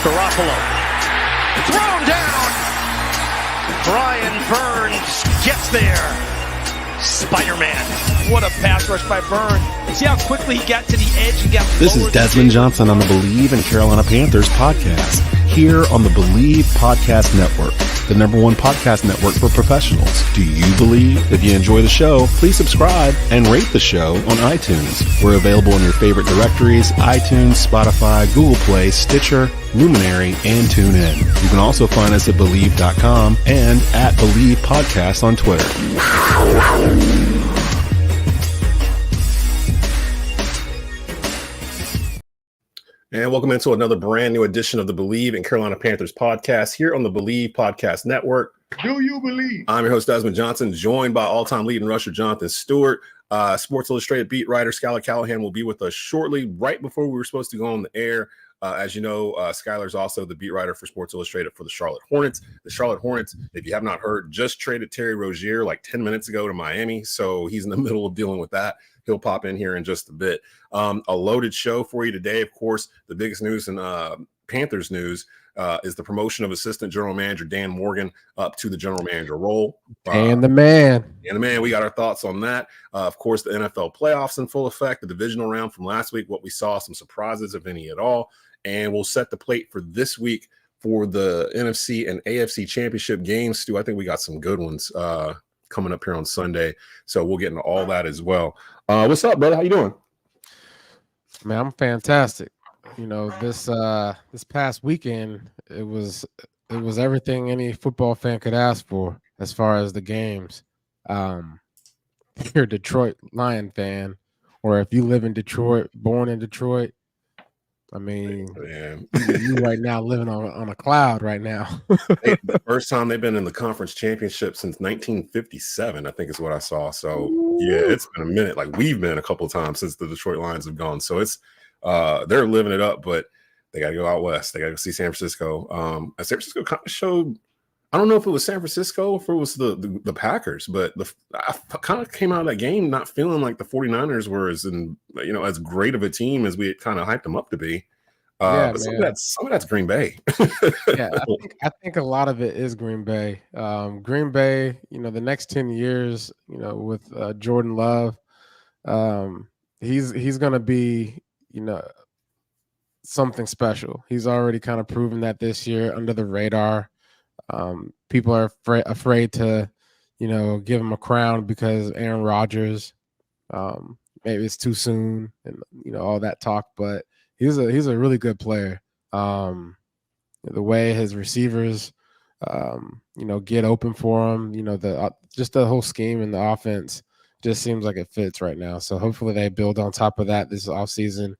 Garoppolo. Thrown down. Brian Burns gets there. Spider-Man. What a pass rush by Burns. See how quickly he got to the edge and got This is Desmond Johnson on the Bleav and Carolina Panthers podcast, here on the Bleav Podcast Network, the #1 podcast network for professionals. Do you Bleav? If you enjoy the show, please subscribe and rate the show on iTunes. We're available in your favorite directories: iTunes, Spotify, Google Play, Stitcher, Luminary, and TuneIn. You can also find us at Bleav.com and at Bleav Podcast on Twitter. And welcome into another brand new edition of the Bleav and Carolina Panthers podcast here on the Bleav Podcast Network. Do you believe? I'm your host, Desmond Johnson, joined by all-time leading rusher Jonathan Stewart. Sports Illustrated beat writer Schuyler Callihan will be with us shortly, right before we were supposed to go on the air. As you know, Schuyler's also the beat writer for Sports Illustrated for the Charlotte Hornets. The Charlotte Hornets, if you have not heard, just traded Terry Rozier like 10 minutes ago to Miami, so he's in the middle of dealing with that. He'll pop in here in just a bit. A loaded show for you today. Of course, the biggest news in Panthers news is the promotion of assistant general manager Dan Morgan up to the general manager role. And the man. We got our thoughts on that. Of course, the NFL playoffs in full effect, the divisional round from last week, what we saw, some surprises, if any at all. And we'll set the plate for this week for the NFC and AFC Championship games. Stu, I think we got some good ones coming up here on Sunday. So we'll get into all that as well. What's up, brother? How you doing? Man, I'm fantastic. You know, this past weekend, it was everything any football fan could ask for as far as the games. If you're a Detroit Lion fan, or if you live in Detroit, born in Detroit, I mean, you right now living on a cloud right now. The first time they've been in the conference championship since 1957, I think is what I saw. So yeah, it's been a minute. Like we've been a couple of times since the Detroit Lions have gone. So it's they're living it up, but they got to go out west. They got to go see San Francisco. San Francisco kind of showed. I don't know if it was San Francisco or if it was the Packers, but I kind of came out of that game not feeling like the 49ers were as great of a team as we had kind of hyped them up to be. But some of that's Green Bay. Yeah, I think a lot of it is Green Bay. Green Bay, the next 10 years, with Jordan Love, he's going to be, something special. He's already kind of proven that this year under the radar. People are afraid to, give him a crown because Aaron Rodgers, maybe it's too soon and, all that talk, but he's a really good player. The way his receivers, get open for him, just the whole scheme and the offense just seems like it fits right now. So hopefully they build on top of that this offseason,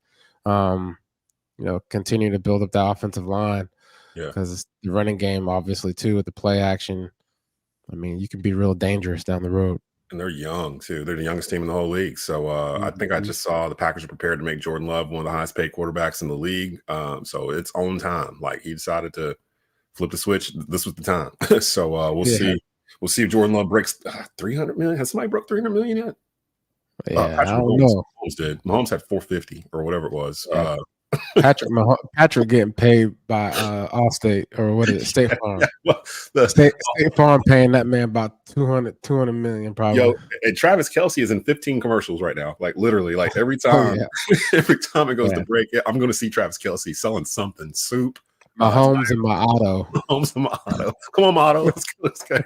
continue to build up the offensive line. Yeah, because the running game, obviously, too, with the play action. I mean, you can be real dangerous down the road. And they're young, too. They're the youngest team in the whole league. So I think I just saw the Packers are prepared to make Jordan Love one of the highest paid quarterbacks in the league. So it's on time. Like, he decided to flip the switch. This was the time. So we'll see. We'll see if Jordan Love breaks 300 million. Has somebody broke 300 million yet? Yeah, I don't know. Mahomes did. Mahomes had 450 or whatever it was. Yeah. Patrick getting paid by Allstate, or what is it, State Farm? State Farm paying that man about 200 million probably. Yo, and Travis Kelce is in 15 commercials right now. Like literally, like every time, every time it goes to break, I'm going to see Travis Kelce selling something, soup. Mahomes and my auto. Mahomes and my auto. Come on, my auto. Let's go.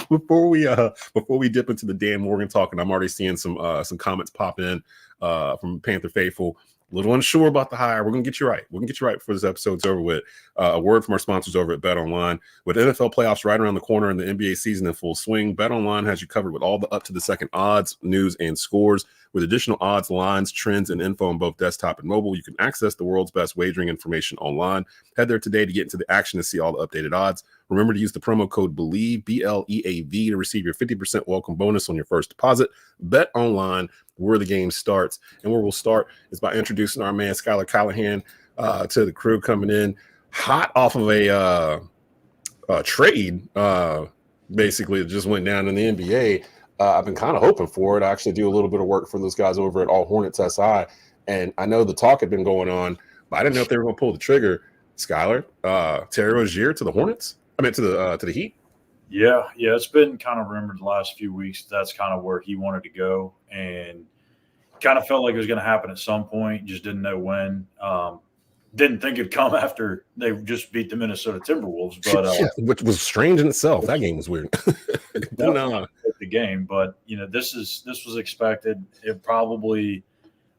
Before we dip into the Dan Morgan talk, and I'm already seeing some comments pop in from Panther faithful. A little unsure about the hire. We're going to get you right. We're going to get you right before this episode's over with. A word from our sponsors over at BetOnline. With NFL playoffs right around the corner and the NBA season in full swing, BetOnline has you covered with all the up-to-the-second odds, news, and scores. With additional odds, lines, trends, and info on both desktop and mobile, you can access the world's best wagering information online. Head there today to get into the action to see all the updated odds. Remember to use the promo code Bleav, BLEAV, to receive your 50% welcome bonus on your first deposit. BetOnline, where the game starts. And where we'll start is by introducing our man, Schuyler Callihan, to the crew coming in hot off of a trade, basically, that just went down in the NBA. I've been kind of hoping for it. I actually do a little bit of work for those guys over at All Hornets SI. And I know the talk had been going on, but I didn't know if they were going to pull the trigger. Schuyler, Terry Rozier to the Hornets. I mean, to the Heat. Yeah, it's been kind of rumored the last few weeks. That's kind of where he wanted to go, and kind of felt like it was going to happen at some point. Just didn't know when. Didn't think it'd come after they just beat the Minnesota Timberwolves, but which was strange in itself. That game was weird. No, the game, but this was expected. It probably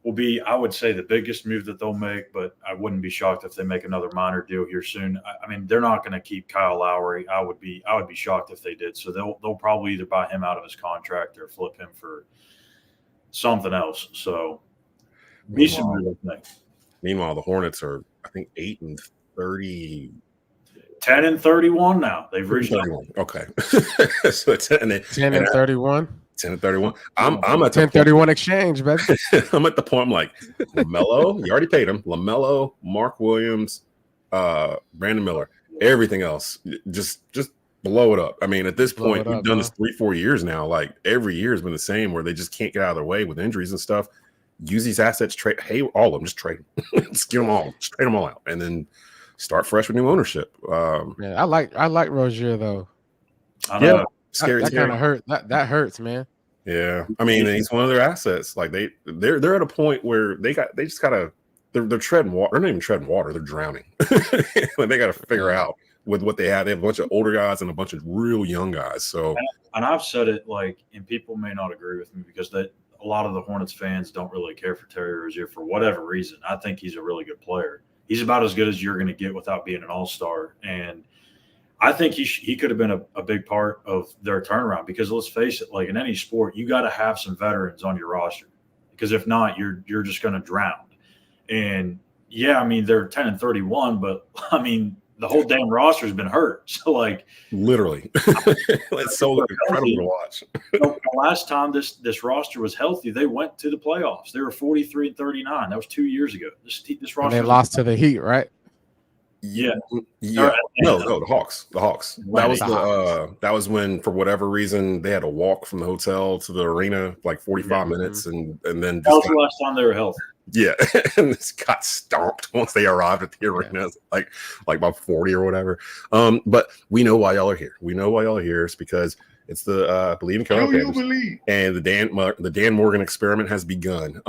will be, I would say, the biggest move that they'll make, but I wouldn't be shocked if they make another minor deal here soon. I mean, they're not going to keep Kyle Lowry. I would be shocked if they did. So they'll probably either buy him out of his contract or flip him for something else. So decent move, I think. Meanwhile, the Hornets are, I think, 8-30. 10-31 now. They've reached 31. Okay. So 10-31. 10-31. I'm at 10-31 exchange, baby. I'm at the point. I'm like, LaMelo, you already paid him. LaMelo, Mark Williams, Brandon Miller, everything else, just blow it up. I mean, at this point, we've done this 3-4 years now. Like every year has been the same, where they just can't get out of their way with injuries and stuff. Use these assets, trade all of them, just trade them. Just get them all, just trade them all out, and then start fresh with new ownership. Yeah, I like Rozier though. Yeah, scary. That kind of hurt. That hurts, man. Yeah, I mean, he's one of their assets. Like they're at a point where they're treading water. They're not even treading water. They're drowning. Like they got to figure out with what they have. They have a bunch of older guys and a bunch of real young guys. So, and I've said it, like, and people may not agree with me because a lot of the Hornets fans don't really care for Terry Rozier for whatever reason. I think he's a really good player. He's about as good as you're going to get without being an all-star. And I think he could have been a big part of their turnaround, because let's face it, like in any sport, you got to have some veterans on your roster, because if not, you're just going to drown. And yeah, I mean, they're 10-31, but I mean, the whole damn roster has been hurt. So, like, literally, it's so incredible to watch. The last time this roster was healthy, they went to the playoffs. They were 43-39. That was 2 years ago. This roster, and they lost to the Heat, right? Yeah. No, the Hawks. That was when, for whatever reason, they had to walk from the hotel to the arena like 45 minutes, and then that was the last time they were healthy. Yeah, and this got stomped once they arrived at the arena, like about 40 or whatever. But we know why y'all are here. We know why y'all are here. It's because it's the Bleav in Carolina Panthers, and the Dan Morgan experiment has begun.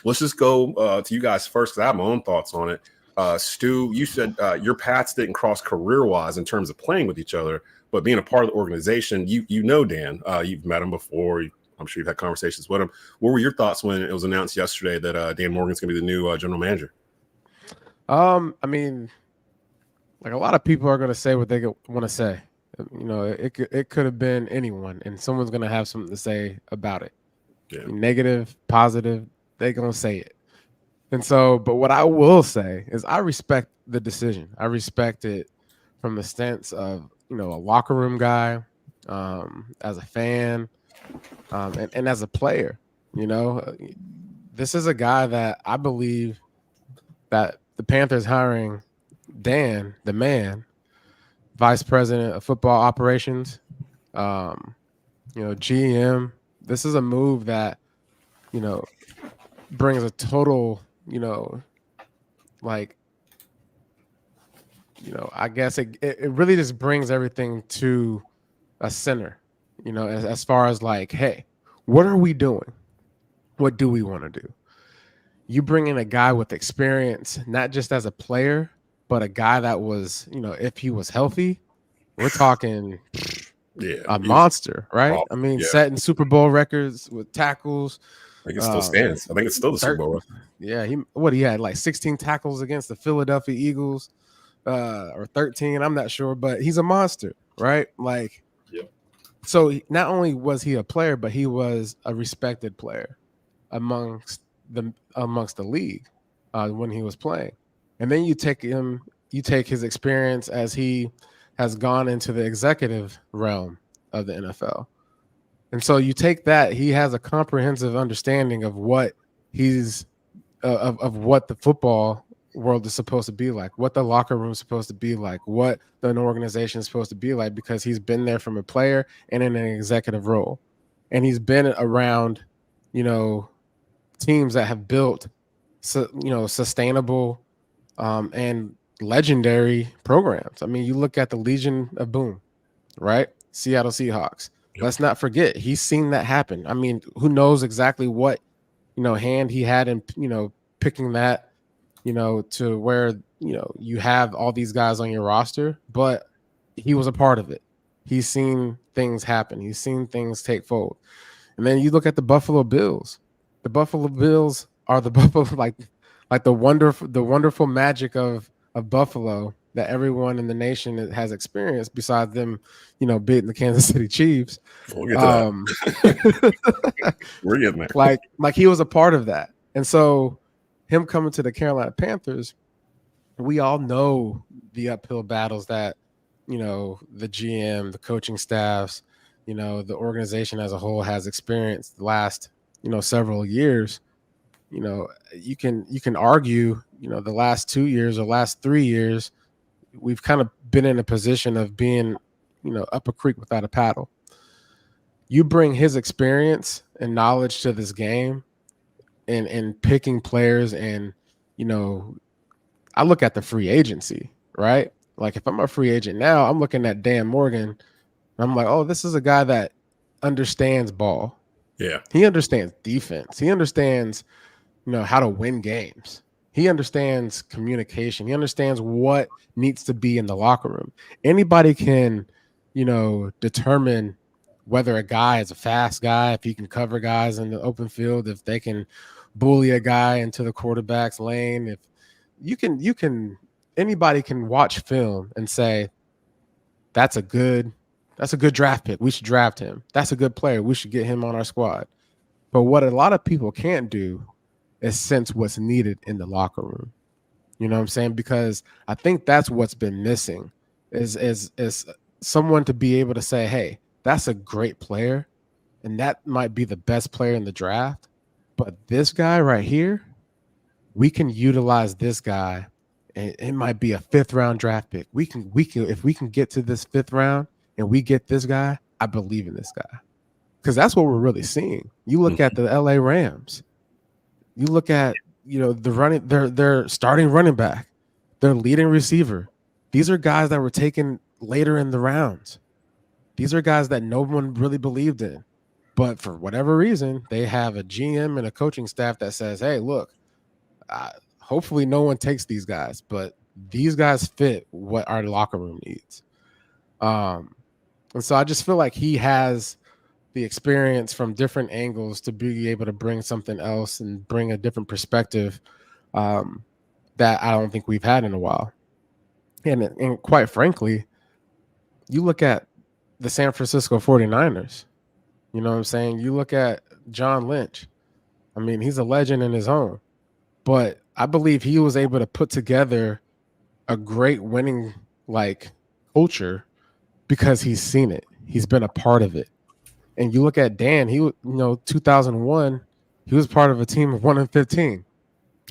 Let's just go to you guys first, because I have my own thoughts on it. Stu, you said your paths didn't cross career-wise in terms of playing with each other, but being a part of the organization, you know Dan. You've met him before. I'm sure you've had conversations with him. What were your thoughts when it was announced yesterday that Dan Morgan's going to be the new general manager? I mean, like, a lot of people are going to say what they want to say. You know, it could have been anyone, and someone's going to have something to say about it. Yeah. Negative, positive, they're going to say it. And so, but what I will say is I respect the decision. I respect it from the stance of, a locker room guy, as a fan, and as a player. This is a guy that I Bleav that the Panthers hiring Dan, the man, vice president of football operations, GM. This is a move that, brings a total, I guess it really just brings everything to a center, as far as like, hey, what are we doing? What do we want to do? You bring in a guy with experience, not just as a player, but a guy that was, if he was healthy, we're talking a monster, right? I mean, setting Super Bowl records with tackles. I think it still stands. I think it's still the Super Bowl. Yeah, he had like 16 tackles against the Philadelphia Eagles, or 13. I'm not sure, but he's a monster, right? Like, so not only was he a player, but he was a respected player amongst the league when he was playing. And then you take his experience as he has gone into the executive realm of the NFL. And so you take that, he has a comprehensive understanding of what he's of what the football world is supposed to be like, what the locker room is supposed to be like, what an organization is supposed to be like, because he's been there from a player and in an executive role. And he's been around, teams that have built sustainable and legendary programs. I mean, you look at the Legion of Boom, right? Seattle Seahawks. Yep. Let's not forget he's seen that happen. I mean, who knows exactly what hand he had in picking that to where you have all these guys on your roster, but he was a part of it. He's seen things happen. He's seen things take fold. And then you look at the Buffalo Bills. The Buffalo Bills are the Buffalo like the wonderful magic of Buffalo that everyone in the nation has experienced, besides them, beating the Kansas City Chiefs. We'll get to that. We're getting there. Like he was a part of that. And so him coming to the Carolina Panthers, we all know the uphill battles that, the GM, the coaching staffs, the organization as a whole has experienced the last, several years. You can argue, the last 2 years or last 3 years, we've kind of been in a position of being, up a creek without a paddle. You bring his experience and knowledge to this game and picking players, and, I look at the free agency, right? Like if I'm a free agent now, I'm looking at Dan Morgan. I'm like, oh, this is a guy that understands ball. Yeah. He understands defense. He understands, how to win games. He understands communication. He understands what needs to be in the locker room. Anybody can, determine whether a guy is a fast guy, if he can cover guys in the open field, if they can bully a guy into the quarterback's lane. If anybody can watch film and say, that's a good draft pick. We should draft him. That's a good player. We should get him on our squad. But what a lot of people can't do is sense what's needed in the locker room. You know what I'm saying? Because I think that's what's been missing is someone to be able to say, hey, that's a great player, and that might be the best player in the draft. But this guy right here, we can utilize this guy, and it might be a 5th round draft pick. We can if we can get to this 5th round and we get this guy, I believe in this guy. Because that's what we're really seeing. You look at the LA Rams. You look at, their starting running back, their leading receiver. These are guys that were taken later in the rounds. These are guys that no one really believed in. But for whatever reason, they have a GM and a coaching staff that says, hey, look, hopefully no one takes these guys, but these guys fit what our locker room needs. And so I just feel like he has the experience from different angles to be able to bring something else and bring a different perspective that I don't think we've had in a while. And quite frankly, you look at the San Francisco 49ers, you know what I'm saying? You look at John Lynch. I mean, he's a legend in his own, but I believe he was able to put together a great winning culture because he's seen it. He's been a part of it. And you look at Dan, 2001, he was part of a team of 1-15.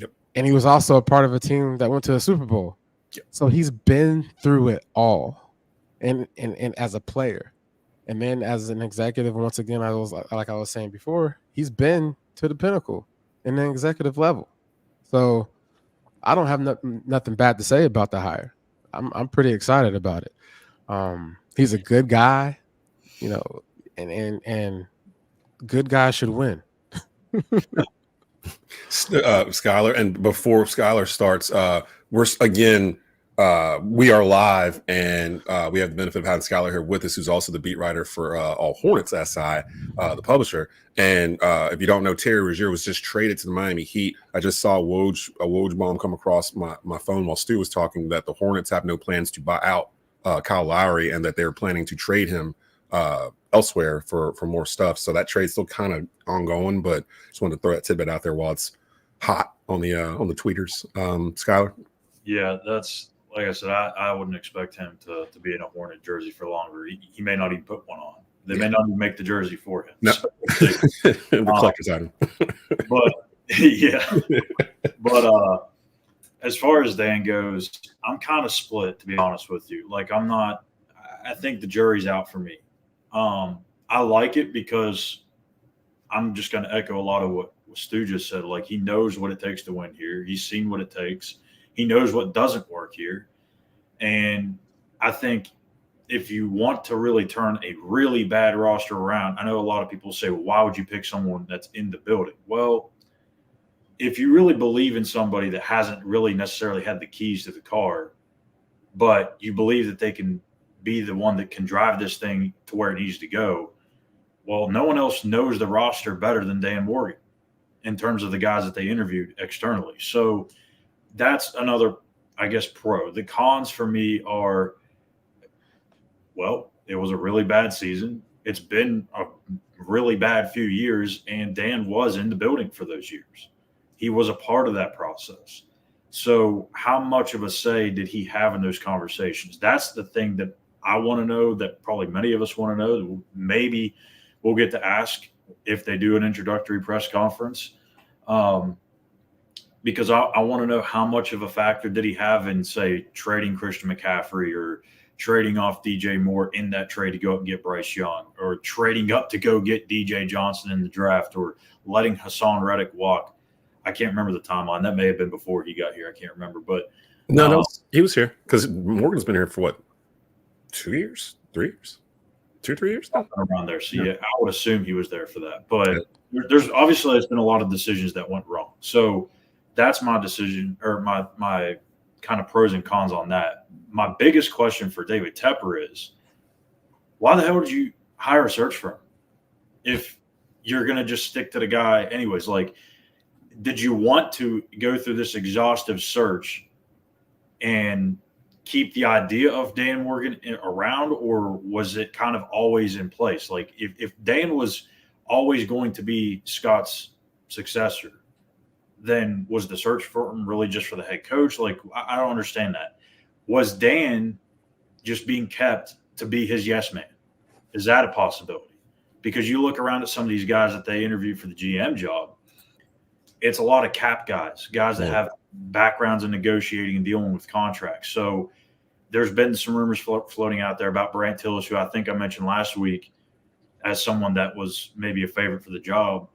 Yep. And he was also a part of a team that went to the Super Bowl. Yep. So he's been through it all. And as a player. And then as an executive, once again, I was saying before, he's been to the pinnacle in the executive level. So I don't have nothing bad to say about the hire. I'm pretty excited about it. He's a good guy, and good guys should win. Schuyler, and before Schuyler starts, we are live, and we have the benefit of having Schuyler here with us, who's also the beat writer for All Hornets SI, the publisher. And if you don't know, Terry Rozier was just traded to the Miami Heat. I just saw a Woj bomb come across my phone while Stu was talking that the Hornets have no plans to buy out Kyle Lowry, and that they're planning to trade him elsewhere for more stuff. So that trade's still kind of ongoing, but just wanted to throw that tidbit out there while it's hot on the tweeters. Schuyler? Yeah, that's like I said, I wouldn't expect him to be in a Hornet jersey for longer. He may not even put one on. They may not even make the jersey for him. No. The collector's item. But yeah. But as far as Dan goes, I'm kind of split, to be honest with you. I think the jury's out for me. I like it because I'm just going to echo a lot of Stu just said, like, he knows what it takes to win here. He's seen what it takes. He knows what doesn't work here. And I think if you want to really turn a really bad roster around, I know a lot of people say, well, why would you pick someone that's in the building? Well, if you really believe in somebody that hasn't really necessarily had the keys to the car, but you believe that they can be the one that can drive this thing to where it needs to go, well, no one else knows the roster better than Dan Morgan in terms of the guys that they interviewed externally. So that's another, I guess, pro. The cons for me are, well, it was a really bad season. It's been a really bad few years, and Dan was in the building for those years. He was a part of that process. So how much of a say did he have in those conversations? That's the thing that I want to know, that probably many of us want to know. Maybe we'll get to ask if they do an introductory press conference, because I want to know how much of a factor did he have in, say, trading Christian McCaffrey or trading off DJ Moore in that trade to go up and get Bryce Young, or trading up to go get DJ Johnson in the draft, or letting Hassan Reddick walk. I can't remember the timeline. That may have been before he got here. I can't remember. But no, he was here because Morgan's been here for what, 2 years, 3 years, 2 or 3 years? Around there. So, yeah, I would assume he was there for that. But there's been a lot of decisions that went wrong. So that's my decision, or my kind of pros and cons on that. My biggest question for David Tepper is, why the hell did you hire a search firm if you're going to just stick to the guy anyways? Like, did you want to go through this exhaustive search and keep the idea of Dan Morgan around, or was it kind of always in place? Like, if Dan was always going to be Scott's successor, then was the search firm really just for the head coach? Like, I don't understand that. Was Dan just being kept to be his yes man? Is that a possibility? Because you look around at some of these guys that they interviewed for the GM job, it's a lot of cap guys that have backgrounds in negotiating and dealing with contracts. So there's been some rumors floating out there about Brant Tillis, who I think I mentioned last week as someone that was maybe a favorite for the job.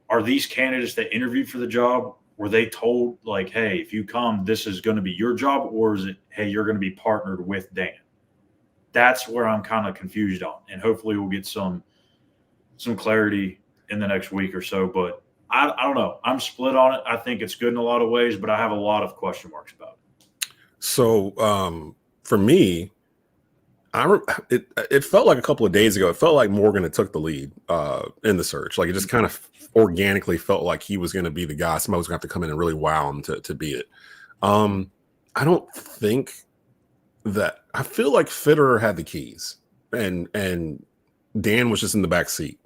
Are these candidates that interviewed for the job, were they told, like, hey, if you come, this is going to be your job? Or is it, hey, you're going to be partnered with Dan? That's where I'm kind of confused on. And hopefully we'll get some clarity in the next week or so. But I don't know. I'm split on it. I think it's good in a lot of ways, but I have a lot of question marks about it. So for me, it felt like a couple of days ago, it felt like Morgan had took the lead in the search. Like, it just kind of organically felt like he was going to be the guy. Somebody was going to have to come in and really wow him to be it. I don't think that – I feel like Fitterer had the keys and Dan was just in the back seat,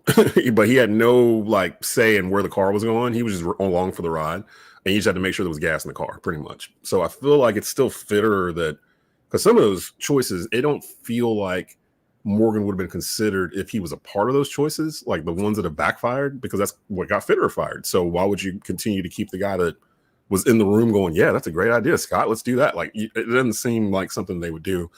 but he had no like say in where the car was going. He was just along for the ride, and you just had to make sure there was gas in the car, pretty much. So I feel like it's still Fitterer that, because some of those choices, it don't feel like Morgan would have been considered if he was a part of those choices, like the ones that have backfired, because that's what got Fitterer fired. So why would you continue to keep the guy that was in the room going, yeah, that's a great idea, Scott, let's do that? Like, it doesn't seem like something they would do.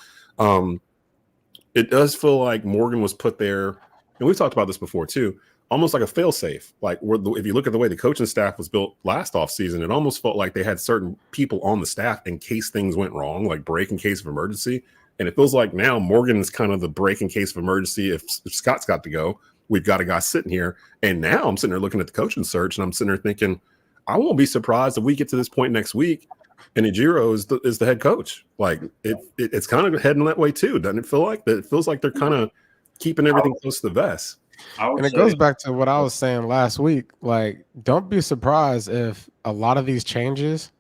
It does feel like Morgan was put there, and we've talked about this before too, almost like a fail-safe. Like, if you look at the way the coaching staff was built last offseason, it almost felt like they had certain people on the staff in case things went wrong, like break in case of emergency. And it feels like now Morgan's kind of the break in case of emergency. If Scott's got to go, we've got a guy sitting here. And now I'm sitting there looking at the coaching search, and I'm sitting there thinking, I won't be surprised if we get to this point next week and Ejiro is the head coach. Like, it's kind of heading that way too, doesn't it feel like? That it feels like they're kind of keeping everything close to the vest. And it goes back to what I was saying last week. Like, don't be surprised if a lot of these changes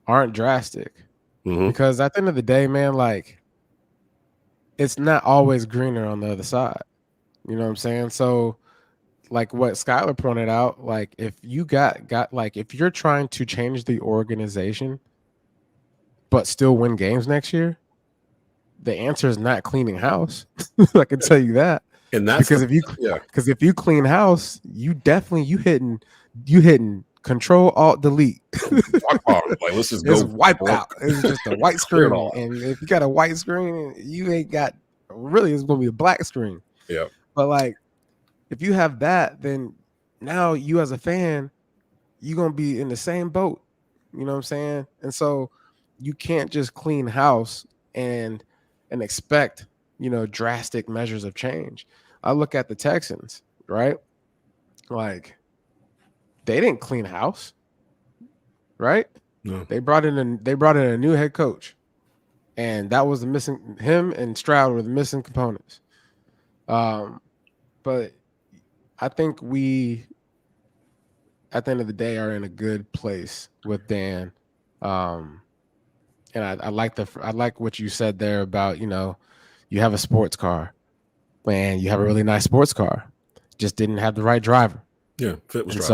aren't drastic. Mm-hmm. Because at the end of the day, man, like, it's not always greener on the other side. You know what I'm saying? So, like what Schuyler pointed out, like, if you got like, if you're trying to change the organization but still win games next year, the answer is not cleaning house. I can tell you that. And that's because if you clean house, you hitting Control Alt Delete. Like, let's just go wipe out. It's just a white screen, and if you got a white screen, you ain't got really. It's gonna be a black screen. Yeah. But like, if you have that, then now you as a fan, you're gonna be in the same boat. You know what I'm saying? And so you can't just clean house and expect, drastic measures of change. I look at the Texans, right? Like they didn't clean house, right? No. They brought in a new head coach, and that was the missing. Him and Stroud were the missing components. But I think we, at the end of the day, are in a good place with Dan. And I like what you said there about, you have a sports car, and you have a really nice sports car, just didn't have the right driver. Yeah, fit was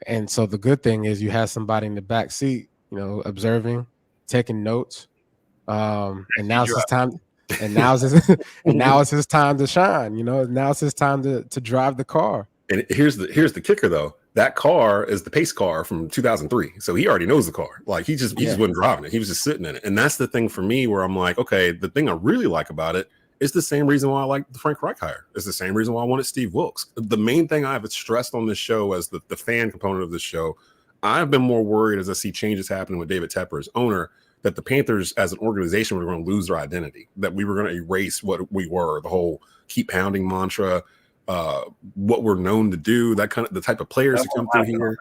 and so the good thing is you have somebody in the back seat, observing, taking notes. And now it's his time. And now it's his time to shine. Now it's his time to drive the car. And here's the kicker though. That car is the pace car from 2003. So he already knows the car. Like he just wasn't driving it. He was just sitting in it. And that's the thing for me where I'm like, okay, the thing I really like about it is the same reason why I like the Frank Reich hire. It's the same reason why I wanted Steve Wilkes. The main thing I've stressed on this show as the fan component of this show, I've been more worried as I see changes happening with David Tepper as owner, that the Panthers as an organization were going to lose their identity, that we were going to erase what we were, the whole keep pounding mantra, what we're known to do, that kind of the type of players that come through here.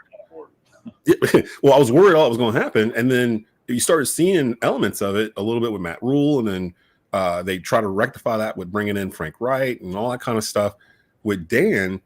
Well, I was worried all that was going to happen. And then you started seeing elements of it a little bit with Matt Rule. And then they try to rectify that with bringing in Frank Wright and all that kind of stuff. With Dan,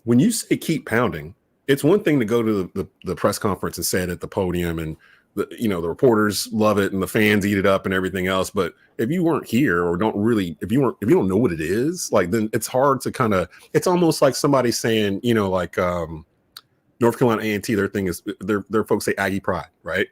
when you say keep pounding, it's one thing to go to the press conference and say it at the podium, and the reporters love it and the fans eat it up and everything else. But if you weren't here or if you don't know what it is, like, then it's hard to it's almost like somebody saying, like North Carolina A&T, their thing is their folks say Aggie pride, right?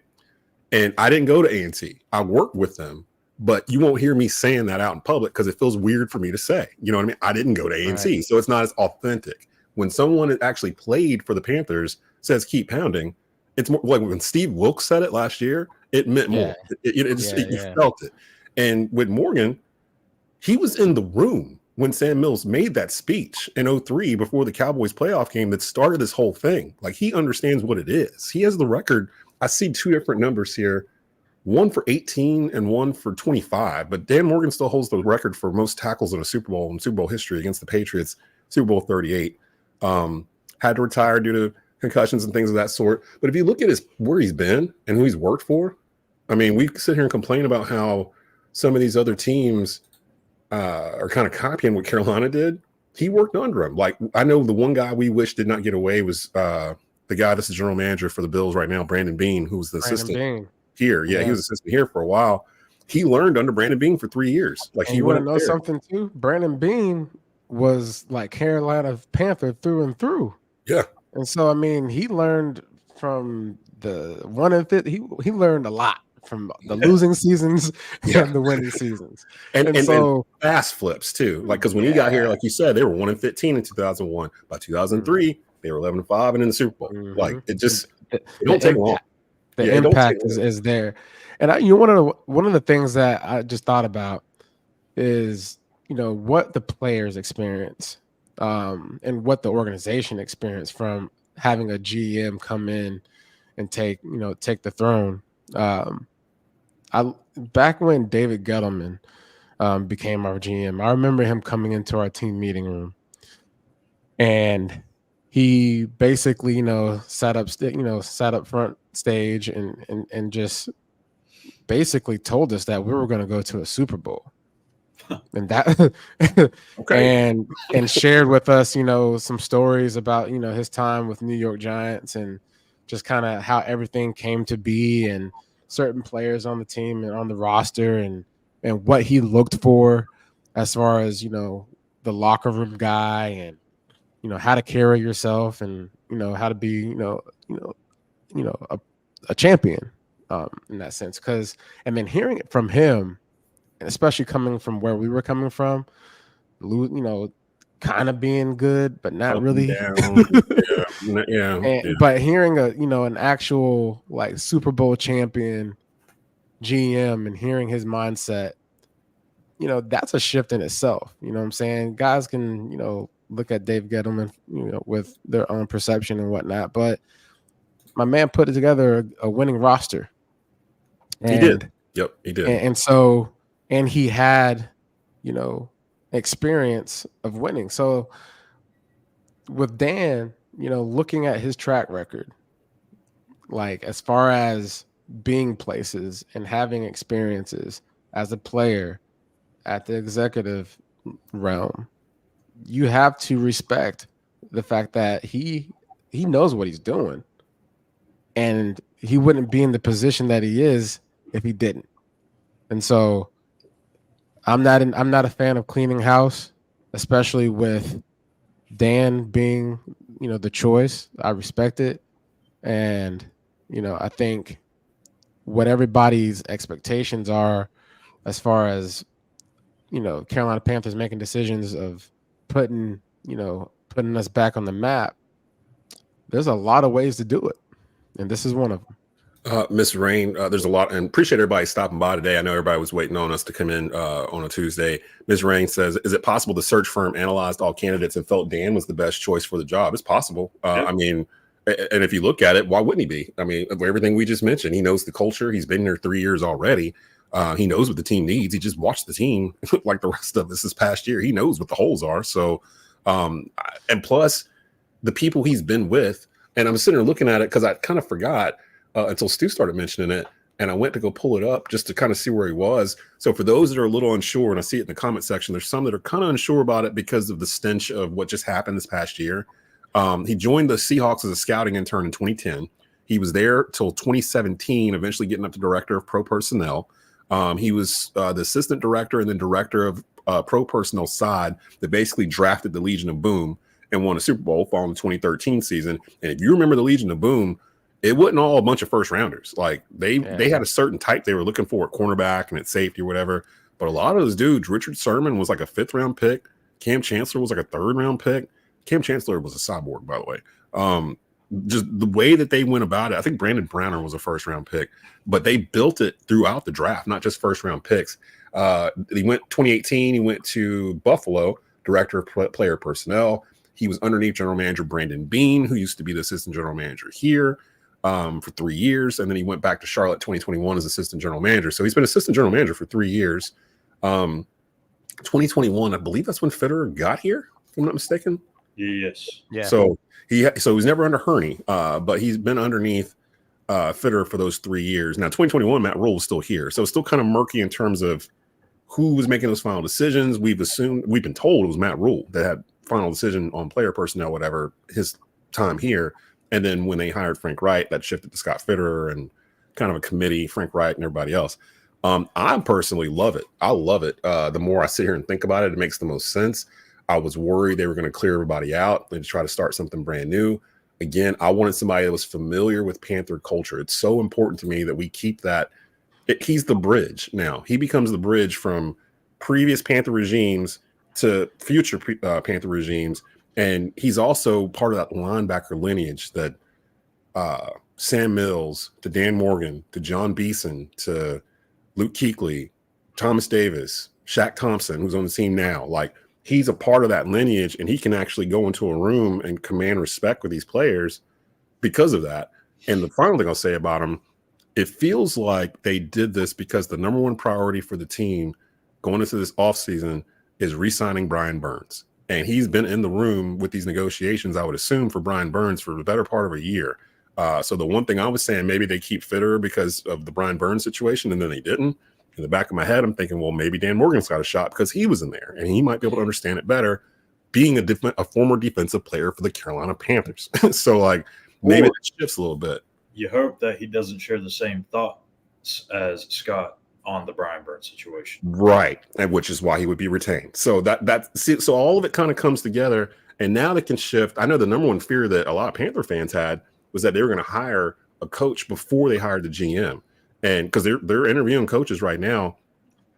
And I didn't go to A&T. I worked with them, but you won't hear me saying that out in public because it feels weird for me to say. You know what I mean? I didn't go to A&T, right. So it's not as authentic. When someone that actually played for the Panthers says keep pounding, it's more like when Steve Wilkes said it last year, it meant more. You felt it. And with Morgan, he was in the room when Sam Mills made that speech in 2003 before the Cowboys playoff game that started this whole thing. Like, he understands what it is. He has the record. I see two different numbers here, one for 18 and one for 25. But Dan Morgan still holds the record for most tackles in a Super Bowl in Super Bowl history against the Patriots, Super Bowl 38. Had to retire due to concussions and things of that sort. But if you look at where he's been and who he's worked for, I mean, we sit here and complain about how some of these other teams are kind of copying what Carolina did. He worked under him. Like, I know the one guy we wish did not get away was the guy that's the general manager for the Bills right now, Brandon Beane, who was the assistant here. Yeah, he was assistant here for a while. He learned under Brandon Beane for 3 years. Like, and you want to know something too? Brandon Beane was like Carolina Panther through and through. Yeah. And so, I mean, he learned from the 1 and 5. He learned a lot from the losing seasons and the winning seasons. And so fast flips too. Like, because when he got here, like you said, they were 1 and 15 in 2001. By 2003, they were 11 and 5 and in the Super Bowl. Like, it don't take long. The impact is there. And one of the things that I just thought about is, what the players experience and what the organization experienced from having a GM come in and take the throne. Back when David Gettleman became our GM, I remember him coming into our team meeting room, and he basically, sat up front stage and just basically told us that we were going to go to a Super Bowl. And that and shared with us, some stories about, his time with New York Giants and just kind of how everything came to be and certain players on the team and on the roster and what he looked for as far as, the locker room guy and, how to carry yourself and, how to be, a champion in that sense. And then hearing it from him, and especially coming from where we were coming from, kind of being good, but not really. But hearing an actual like Super Bowl champion GM and hearing his mindset, that's a shift in itself. You know what I'm saying? Guys can, look at Dave Gettleman, with their own perception and whatnot. But my man put together a winning roster. He did. Yep, he did. And he had, experience of winning. So with Dan, looking at his track record, like as far as being places and having experiences as a player at the executive realm, you have to respect the fact that he knows what he's doing, and he wouldn't be in the position that he is if he didn't. And so I'm not a fan of cleaning house, especially with Dan being, the choice. I respect it. And, I think what everybody's expectations are as far as, Carolina Panthers making decisions of putting us back on the map, there's a lot of ways to do it. And this is one of them. Miss Rain, there's a lot, and appreciate everybody stopping by today. I know everybody was waiting on us to come in on a Tuesday. Miss Rain says, is it possible the search firm analyzed all candidates and felt Dan was the best choice for the job? It's possible. Yeah. I mean, and if you look at it, why wouldn't he be? I mean, everything we just mentioned, he knows the culture. He's been there 3 years already. He knows what the team needs. He just watched the team like the rest of us this past year. He knows what the holes are. So, and plus the people he's been with, and I'm sitting there looking at it because I kind of forgot until Stu started mentioning it, and I went to go pull it up just to kind of see where he was. So for those that are a little unsure, and I see it in the comment section, there's some that are kind of unsure about it because of the stench of what just happened this past year. He joined the Seahawks as a scouting intern in 2010. He was there till 2017, eventually getting up to director of pro personnel. He was the assistant director and then director of pro personnel side that basically drafted the Legion of Boom and won a Super Bowl following the 2013 season. And if you remember the Legion of Boom, it wasn't all a bunch of first rounders. Like they had a certain type they were looking for at cornerback and at safety or whatever. But a lot of those dudes, Richard Sherman was like a 5th round pick. Cam Chancellor was like a 3rd round pick. Cam Chancellor was a cyborg, by the way. Just the way that they went about it. I think Brandon Browner was a 1st round pick, but they built it throughout the draft, not just 1st round picks. He went 2018. He went to Buffalo, director of player personnel. He was underneath general manager Brandon Beane, who used to be the assistant general manager here. For 3 years, and then he went back to Charlotte 2021 as assistant general manager. So he's been assistant general manager for 3 years. 2021, I Bleav that's when Fitterer got here, if I'm not mistaken. Yes. Yeah. So he's never under Hurney, but he's been underneath Fitterer for those 3 years. Now 2021, Matt Rule was still here, so it's still kind of murky in terms of who was making those final decisions. We've been told it was Matt Rule that had final decision on player personnel, whatever his time here. And then when they hired Frank Wright, that shifted to Scott Fitterer and kind of a committee, Frank Wright and everybody else. I personally love it. I love it. The more I sit here and think about it, it makes the most sense. I was worried they were going to clear everybody out and try to start something brand new. Again, I wanted somebody that was familiar with Panther culture. It's so important to me that we keep that. He's the bridge now. He becomes the bridge from previous Panther regimes to future Panther regimes. And he's also part of that linebacker lineage that Sam Mills to Dan Morgan to John Beeson to Luke Kuechly, Thomas Davis, Shaq Thompson, who's on the team now. Like, he's a part of that lineage, and he can actually go into a room and command respect with these players because of that. And the final thing I'll say about him, it feels like they did this because the number one priority for the team going into this offseason is re-signing Brian Burns. And he's been in the room with these negotiations, I would assume, for Brian Burns for the better part of a year. So the one thing I was saying, maybe they keep Fitterer because of the Brian Burns situation, and then they didn't. In the back of my head, I'm thinking, well, maybe Dan Morgan's got a shot because he was in there, and he might be able to understand it better, being a former defensive player for the Carolina Panthers. So, like, maybe it shifts a little bit. You hope that he doesn't share the same thoughts as Scott on the Brian Burns situation. Right. And which is why he would be retained. So so all of it kind of comes together, and now they can shift. I know the number one fear that a lot of Panther fans had was that they were going to hire a coach before they hired the GM. And because they're interviewing coaches right now.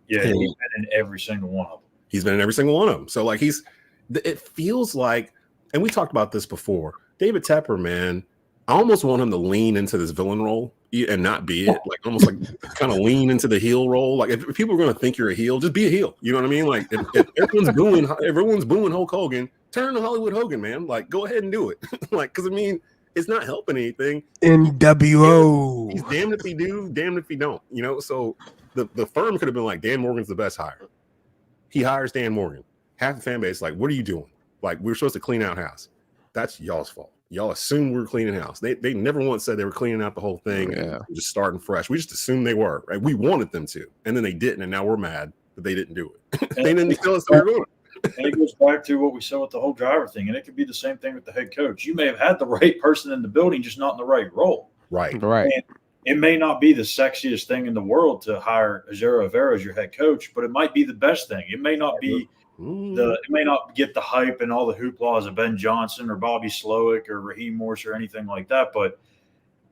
Yeah, he's been in every single one of them. He's been in every single one of them. So like it feels like, and we talked about this before, David Tepper, man, I almost want him to lean into this villain role and not be it, like almost like kind of lean into the heel role. Like if people are going to think you're a heel, just be a heel. You know what I mean? Like if everyone's booing Hulk Hogan, Turn to Hollywood Hogan, man. Like, go ahead and do it. Like, because I mean, it's not helping anything. NWO. He's damned if he do, damned if he don't. You know, so the firm could have been like, Dan Morgan's the best hire. He hires Dan Morgan. Half the fan base like, what are you doing? Like, we're supposed to clean out house. That's y'all's fault. Y'all assumed we were cleaning house. They never once said they were cleaning out the whole thing and just starting fresh. We just assumed they were. Right? We wanted them to, and then they didn't, and now we're mad that they didn't do it. They didn't tell us they were doing it. And it goes back to what we said with the whole driver thing, and it could be the same thing with the head coach. You may have had the right person in the building, just not in the right role. Right. And it may not be the sexiest thing in the world to hire Ajero Rivera as your head coach, but it might be the best thing. It may not be it may not get the hype and all the hoopla of Ben Johnson or Bobby Slowick or Raheem Morse or anything like that. But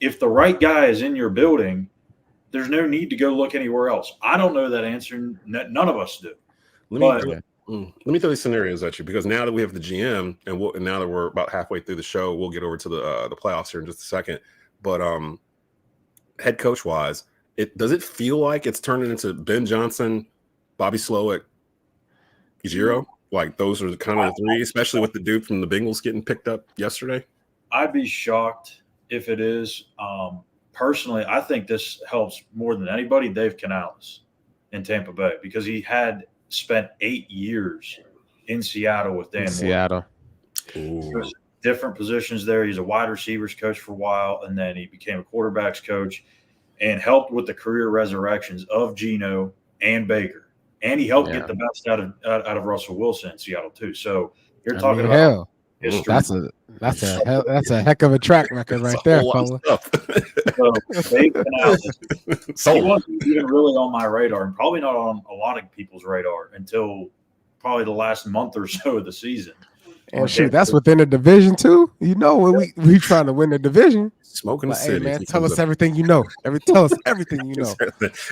if the right guy is in your building, there's no need to go look anywhere else. I don't know that answer. None of us do. Let me throw these scenarios at you, because now that we have the GM and now that we're about halfway through the show, we'll get over to the playoffs here in just a second. But head coach wise, does it feel like it's turning into Ben Johnson, Bobby Slowick, Ejiro? Like those are kind of the three, especially with the dude from the Bengals getting picked up yesterday? I'd be shocked if it is. Personally, I think this helps more than anybody Dave Canales in Tampa Bay, because he had spent 8 years in Seattle with Dan Moore. There's different positions there. He's a wide receivers coach for a while, and then he became a quarterbacks coach and helped with the career resurrections of Geno and Baker. And he helped get the best out of Russell Wilson in Seattle too. So you're talking about history. That's a heck of a track record right there, fella. So Dave Canales, he wasn't even really on my radar, and probably not on a lot of people's radar until probably the last month or so of the season. And shoot, that's within the division too. You know, when we trying to win the division. Smoking the city. Hey man, tell us everything you know. Tell us everything you know.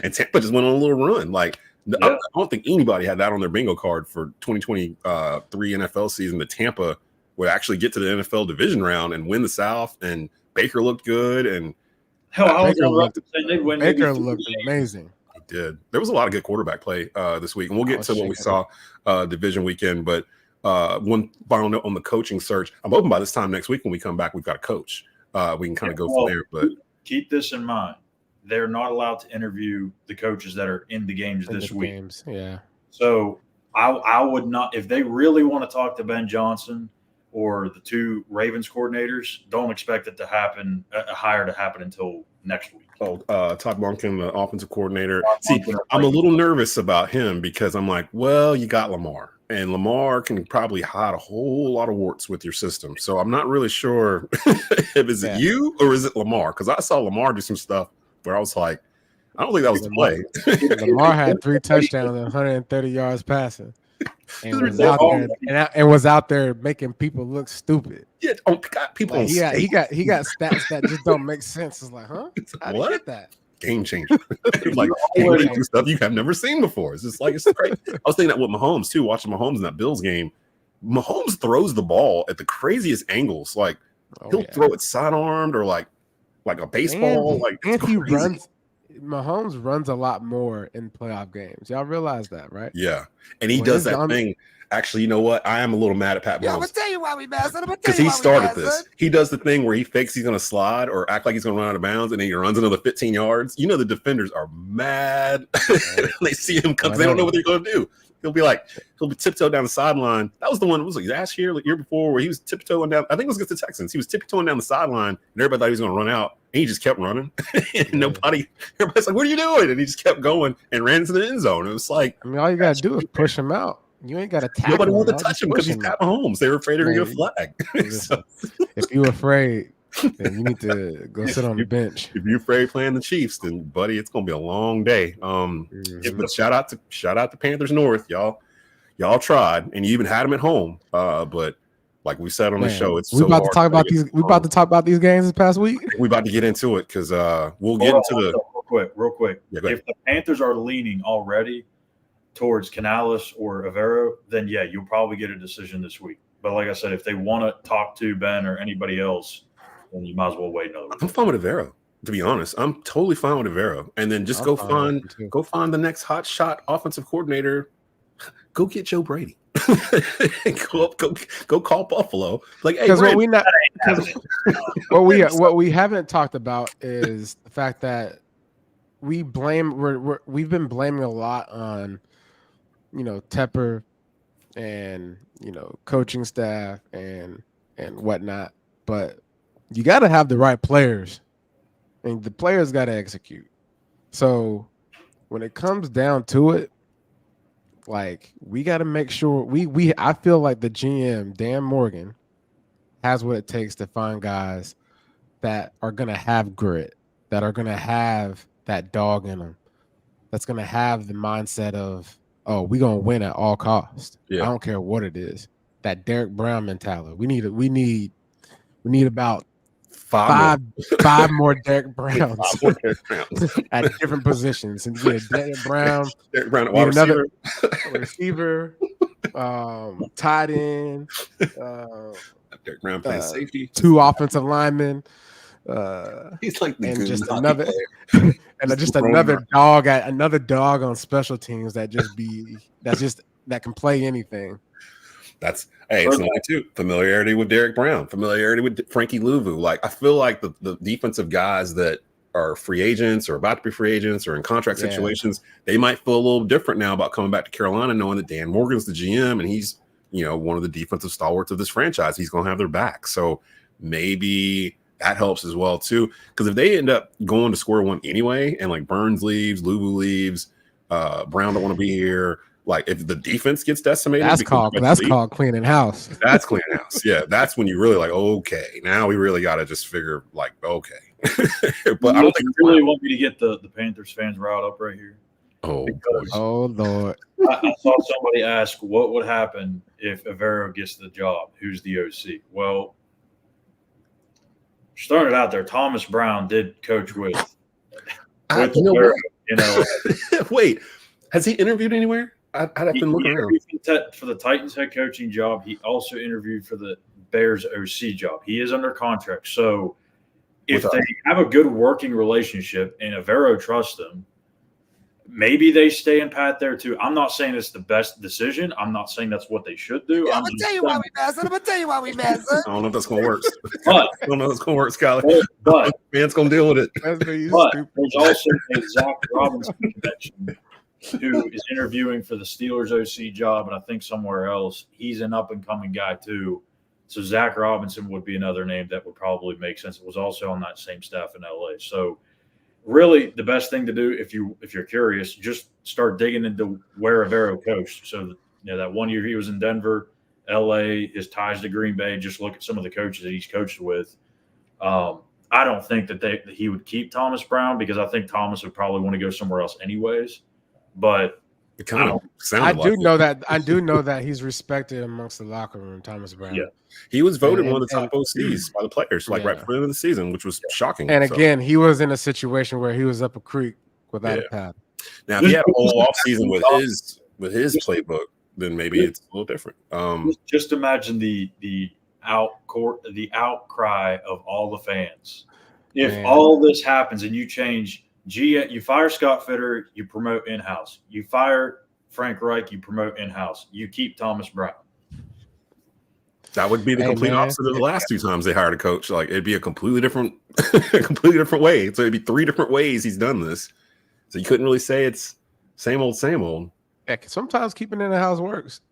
And Tampa just went on a little run. Like, I don't think anybody had that on their bingo card for 2023 NFL season. The Tampa would actually get to the NFL division round and win the South. And Baker looked good. And Baker looked amazing. He did. There was a lot of good quarterback play this week, and we'll get to what we saw division weekend. But one final note on the coaching search. I'm hoping by this time next week when we come back, we've got a coach. We can kind of go from there. But keep this in mind. They're not allowed to interview the coaches that are in the games this week. So I would not, if they really want to talk to Ben Johnson or the two Ravens coordinators, don't expect it to happen, a hire to happen until next week. Todd Monken, the offensive coordinator. See, I'm a little nervous about him because I'm like, well, you got Lamar. And Lamar can probably hide a whole lot of warts with your system. So I'm not really sure if is it you or is it Lamar? Because I saw Lamar do some stuff where I was like, I don't think that was the play. Lamar had 3 touchdowns and 130 yards passing, and was out there making people look stupid. Yeah, people. Like, he got stats that just don't make sense. It's like, huh? How did you get that? Game changer. Like, do stuff you have never seen before. It's just like, it's great. I was thinking that with Mahomes too. Watching Mahomes in that Bills game, Mahomes throws the ball at the craziest angles. Like he'll throw it sidearmed or like a baseball. And he runs. Mahomes runs a lot more in playoff games. Y'all realize that, right? Yeah, and he does that thing. Actually, you know what? I am a little mad at Pat Mahomes. I'm gonna tell you why we mad. Because he started this. He does the thing where he fakes he's gonna slide or act like he's gonna run out of bounds, and then he runs another 15 yards. You know the defenders are mad. They see him come. They don't know what they're gonna do. He'll be tiptoeing down the sideline. That was the one. It was like last year, the year before, where he was tiptoeing down. I think it was against the Texans. He was tiptoeing down the sideline, and everybody thought he was going to run out, and he just kept running. And everybody's like, "What are you doing?" And he just kept going and ran into the end zone. It was like, I mean, all you got to do is push him out. You ain't got to tackle him. Nobody wanted to touch him because he's Pat Mahomes. They were afraid they were going to get a flag. So. If you're afraid, then you need to go sit on the bench. If you're afraid playing the Chiefs, then buddy, it's going to be a long day. But shout out to Panthers North, y'all. Y'all tried, and you even had them at home. But like we said on the show, it's we about to talk about these. We about to talk about these games this past week. We about to get into it because we'll get into the real quick. Yeah, if the Panthers are leaning already towards Canales or Avero, then yeah, you'll probably get a decision this week. But like I said, if they want to talk to Ben or anybody else, then you might as well wait another week. I'm fine with Avero. To be honest, I'm totally fine with Avero, and then just go find the next hot shot offensive coordinator. Go get Joe Brady. go call Buffalo. Like, hey, Because Brandon. what we haven't talked about is the fact that we've been blaming a lot on, Tepper and coaching staff and whatnot, but you got to have the right players, and the players got to execute. So when it comes down to it, like, we got to make sure I feel like the GM, Dan Morgan, has what it takes to find guys that are going to have grit, that are going to have that dog in them, that's going to have the mindset of, oh, we're going to win at all costs. Yeah. I don't care what it is. That Derek Brown mentality. We need about five more Derek Browns at different positions. And Derek Brown at wide another receiver, tight end, Derek Brown playing safety, 2 offensive linemen. He's like the and just hockey another player. and just another dog on special teams that can play anything. It's another too. Familiarity with Derek Brown, familiarity with Frankie Louvu. Like, I feel like the defensive guys that are free agents or about to be free agents or in contract situations, they might feel a little different now about coming back to Carolina, knowing that Dan Morgan's the GM and he's, one of the defensive stalwarts of this franchise. He's going to have their back. So maybe that helps as well too. Because if they end up going to square one anyway, and like Burns leaves, Louvu leaves, Brown don't want to be here. Like, if the defense gets decimated, that's called cleaning house. That's cleaning house. Yeah, that's when you really like, okay, now we really got to just figure like, okay. But I don't think you really want me to get the Panthers fans riled up right here. Oh Lord! I saw somebody ask what would happen if Avero gets the job. Who's the OC? Well, started out there. Thomas Brown did coach with Avero, Wait, has he interviewed anywhere? I'd have been looking around. For the Titans head coaching job. He also interviewed for the Bears OC job. He is under contract. So if they have a good working relationship and Avero trusts them, maybe they stay and pat there too. I'm not saying it's the best decision. I'm not saying that's what they should do. I'm going to tell you why we mad, son. I don't know if that's going to work. But, I don't know if that's going to work, Schuyler. But man's going to deal with it. But there's also a Zach Robinson connection who is interviewing for the Steelers OC job, and I think somewhere else. He's an up-and-coming guy too. So Zach Robinson would be another name that would probably make sense. It was also on that same staff in LA. So really the best thing to do if you're curious, just start digging into where Avero coached. So that 1 year he was in Denver, LA, his ties to Green Bay, just look at some of the coaches that he's coached with. I don't think that he would keep Thomas Brown because I think Thomas would probably want to go somewhere else anyways. But it kind of I do know that he's respected amongst the locker room, Thomas Brown. Yeah, he was voted one of the top OCs by the players, right before the end of the season, which was shocking. And again, he was in a situation where he was up a creek without a path. Now, if he had a whole offseason with his playbook, then maybe it's a little different. Just imagine the outcry of all the fans. If all this happens and you change. You fire Scott Fitter, you promote in-house. You fire Frank Reich, you promote in-house. You keep Thomas Brown. That would be the complete opposite of the last 2 times they hired a coach. Like, it'd be a completely different way. So it'd be 3 different ways he's done this. So you couldn't really say it's same old. Yeah, sometimes keeping in the house works.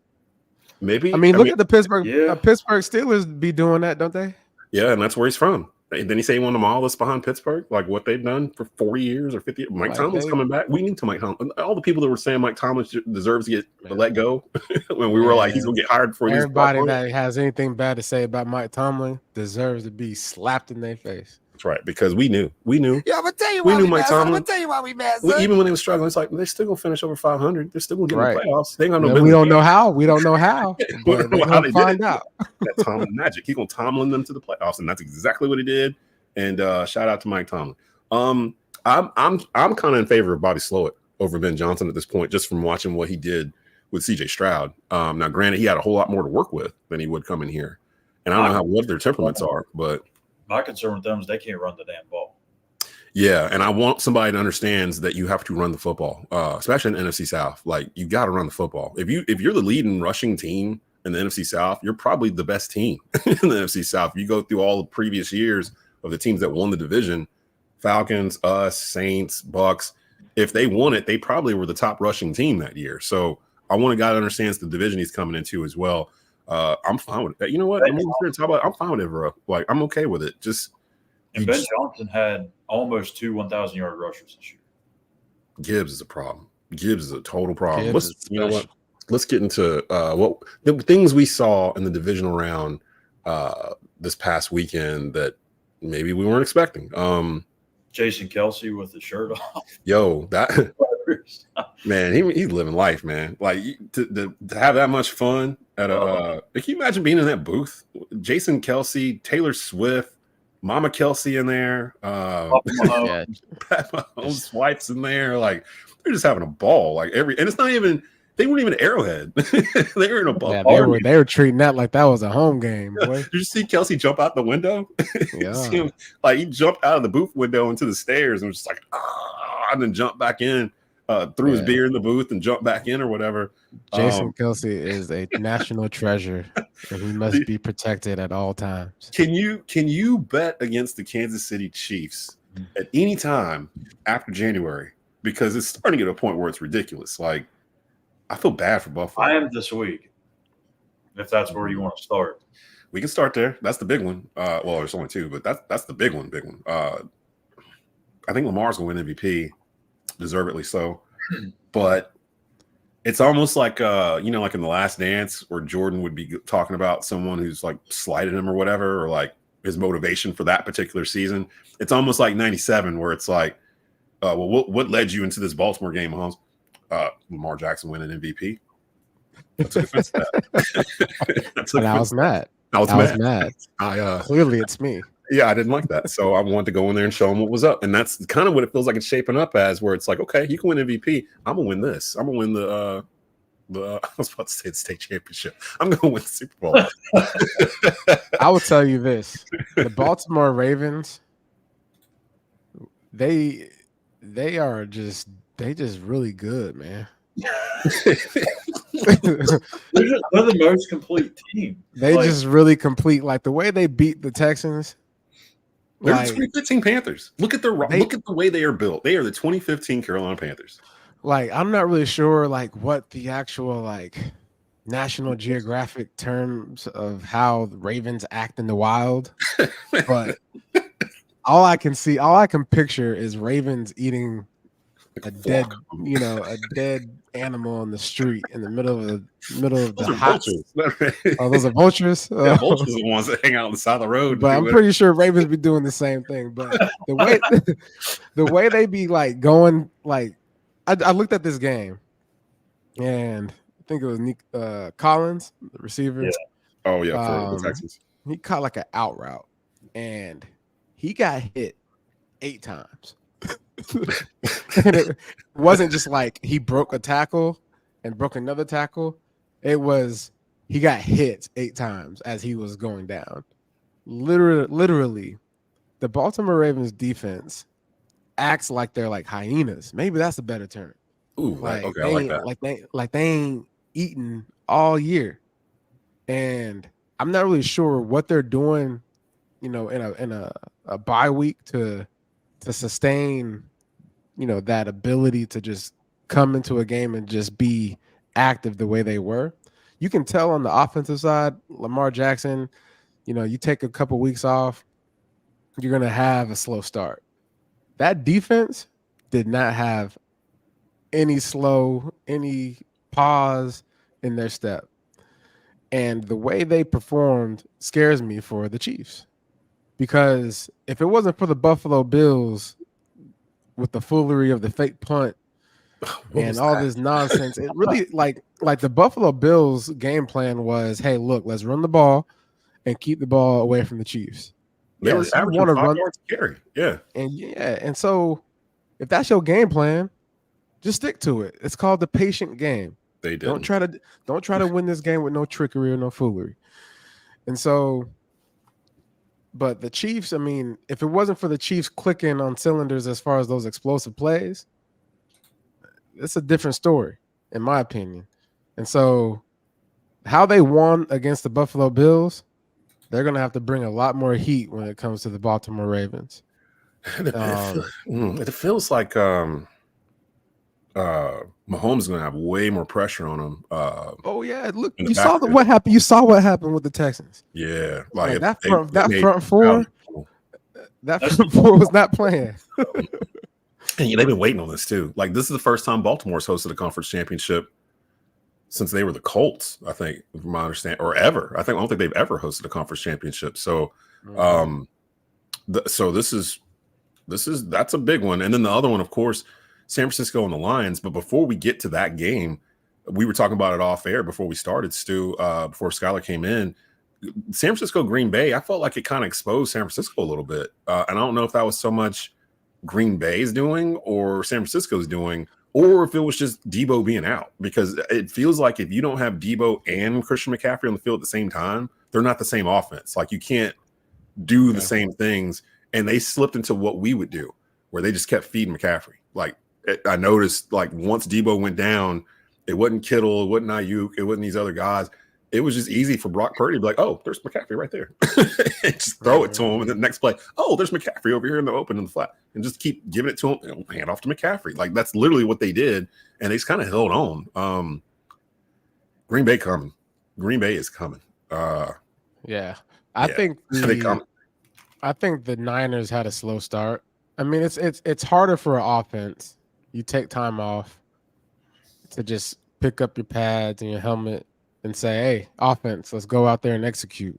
Maybe. Look at the Pittsburgh Steelers be doing that, don't they? Yeah, and that's where he's from. Then he say he wanted them all this behind Pittsburgh, like what they've done for 40 years or 50 years. Mike Tomlin's coming back. We need to Mike Tomlin. All the people that were saying Mike Tomlin deserves to get let go when we were like, he's going to get hired for everybody that has anything bad to say about Mike Tomlin deserves to be slapped in their face. That's right, because we knew. Yeah, I'm gonna tell you why we mad. I'm gonna tell you why we mad. Even when they were struggling, it's like they're still gonna finish over 500. They're still gonna get in the playoffs. They ain't got no business. We don't know how. We don't know how. But we're gonna find out. That Tomlin magic. He's gonna Tomlin them to the playoffs, and that's exactly what he did. And shout out to Mike Tomlin. I'm kind of in favor of Bobby Slowett over Ben Johnson at this point, just from watching what he did with CJ Stroud. Now, granted, he had a whole lot more to work with than he would come in here, and I don't know what their temperaments are, but my concern with them is they can't run the damn ball. Yeah, and I want somebody that understands that you have to run the football, especially in the NFC South. Like you got to run the football. If you're the leading rushing team in the NFC South, you're probably the best team in the NFC South. You go through all the previous years of the teams that won the division, Falcons, us, Saints, Bucks. If they won it, they probably were the top rushing team that year. So I want a guy that understands the division he's coming into as well. I'm fine with that. You know what? I'm fine with it, bro. Like I'm okay with it. And Ben Johnson had almost 2 1,000-yard rushers this year. Gibbs is a problem. Gibbs is a total problem. You know what? Let's get into what the things we saw in the divisional round this past weekend that maybe we weren't expecting. Jason Kelce with the shirt off. Yo, that man, he's living life, man. Like to have that much fun at a. Can you imagine being in that booth? Jason Kelce, Taylor Swift, Mama Kelce in there, Pat Mahomes' wife's in there. Like they're just having a ball. Like and it's not even. They weren't even Arrowhead. They were in a ball. Yeah, they were treating that like that was a home game. Boy. Did you see Kelce jump out the window? Yeah. Like he jumped out of the booth window into the stairs and was just like, and then jumped back in, threw his beer in the booth and jumped back in or whatever. Jason Kelce is a national treasure, and he must be protected at all times. Can you bet against the Kansas City Chiefs at any time after January? Because it's starting to get to a point where it's ridiculous. Like, I feel bad for Buffalo. I am this week, if that's where you want to start. We can start there. That's the big one. Well, there's only two, but that's the big one. I think Lamar's going to win MVP, deservedly so. But it's almost like like in The Last Dance, where Jordan would be talking about someone who's like slighted him or whatever, or like his motivation for that particular season. It's almost like '97, where it's like, well, what led you into this Baltimore game, Mahomes? Lamar Jackson winning MVP. I took offense to that. I was mad. I was mad. Clearly, it's me. Yeah, I didn't like that. So I wanted to go in there and show him what was up. And that's kind of what it feels like it's shaping up as, where it's like, okay, you can win MVP. I'm going to win this. I'm going to win I was about to say the state championship. I'm going to win the Super Bowl. I will tell you this. The Baltimore Ravens, they just really good, man. They're the most complete team. They just really complete. Like the way they beat the Texans. They're the 2015 Panthers. Look at the way they are built. They are the 2015 Carolina Panthers. Like I'm not really sure like what the actual like National Geographic terms of how the Ravens act in the wild, but all I can picture is Ravens eating a dead animal on the street in the middle of the hot. Oh, those are vultures. Yeah, vultures are the ones that hang out on the side of the road. But I'm pretty sure Ravens be doing the same thing. But the way they be like going, like I looked at this game, and I think it was Collins, the receiver. Yeah. Oh yeah, for the Texans. He caught like an out route, and he got hit 8 times. And it wasn't just like he broke a tackle and broke another tackle. It was he got hit 8 times as he was going down. Literally, the Baltimore Ravens defense acts like they're like hyenas. Maybe that's a better term. Ooh, like, okay, I like that. Like they ain't eaten all year, and I'm not really sure what they're doing. In a bye week to sustain, that ability to just come into a game and just be active the way they were. You can tell on the offensive side, Lamar Jackson, you take a couple weeks off, you're going to have a slow start. That defense did not have any pause in their step. And the way they performed scares me for the Chiefs. Because if it wasn't for the Buffalo Bills with the foolery of the fake punt and all this nonsense, it really like the Buffalo Bills game plan was, hey, look, let's run the ball and keep the ball away from the Chiefs. They were averaging 5 yards carry. Yeah. And so if that's your game plan, just stick to it. It's called the patient game. They did. Don't try to win this game with no trickery or no foolery. And so But the Chiefs, I mean, if it wasn't for the Chiefs clicking on cylinders as far as those explosive plays, it's a different story, in my opinion. And so how they won against the Buffalo Bills, they're going to have to bring a lot more heat when it comes to the Baltimore Ravens. It feels like Mahomes is going to have way more pressure on him. Oh yeah, look, you saw what happened. You saw what happened with the Texans. Yeah, like that front four was not playing. And they've been waiting on this too. Like, this is the first time Baltimore's hosted a conference championship since they were the Colts, I think, from my understanding, or ever. I don't think they've ever hosted a conference championship. So, that's a big one. And then the other one, of course, San Francisco and the Lions. But before we get to that game, we were talking about it off air before we started, Stu, before Schuyler came in. San Francisco, Green Bay, I felt like it kind of exposed San Francisco a little bit. And I don't know if that was so much Green Bay's doing or San Francisco's doing, or if it was just Debo being out, because it feels like if you don't have Debo and Christian McCaffrey on the field at the same time, they're not the same offense. Like, you can't do the same things. And they slipped into what we would do, where they just kept feeding McCaffrey. Like, I noticed, like, once Debo went down, it wasn't Kittle, it wasn't Ayuk, it wasn't these other guys. It was just easy for Brock Purdy to be like, oh, there's McCaffrey right there. And just throw it to him. And then the next play, oh, there's McCaffrey over here in the open in the flat. And just keep giving it to him and hand off to McCaffrey. Like, that's literally what they did. And they just kind of held on. Green Bay coming. Green Bay is coming. Yeah. I think the Niners had a slow start. I mean, it's harder for an offense. You take time off to just pick up your pads and your helmet and say, hey, offense, let's go out there and execute.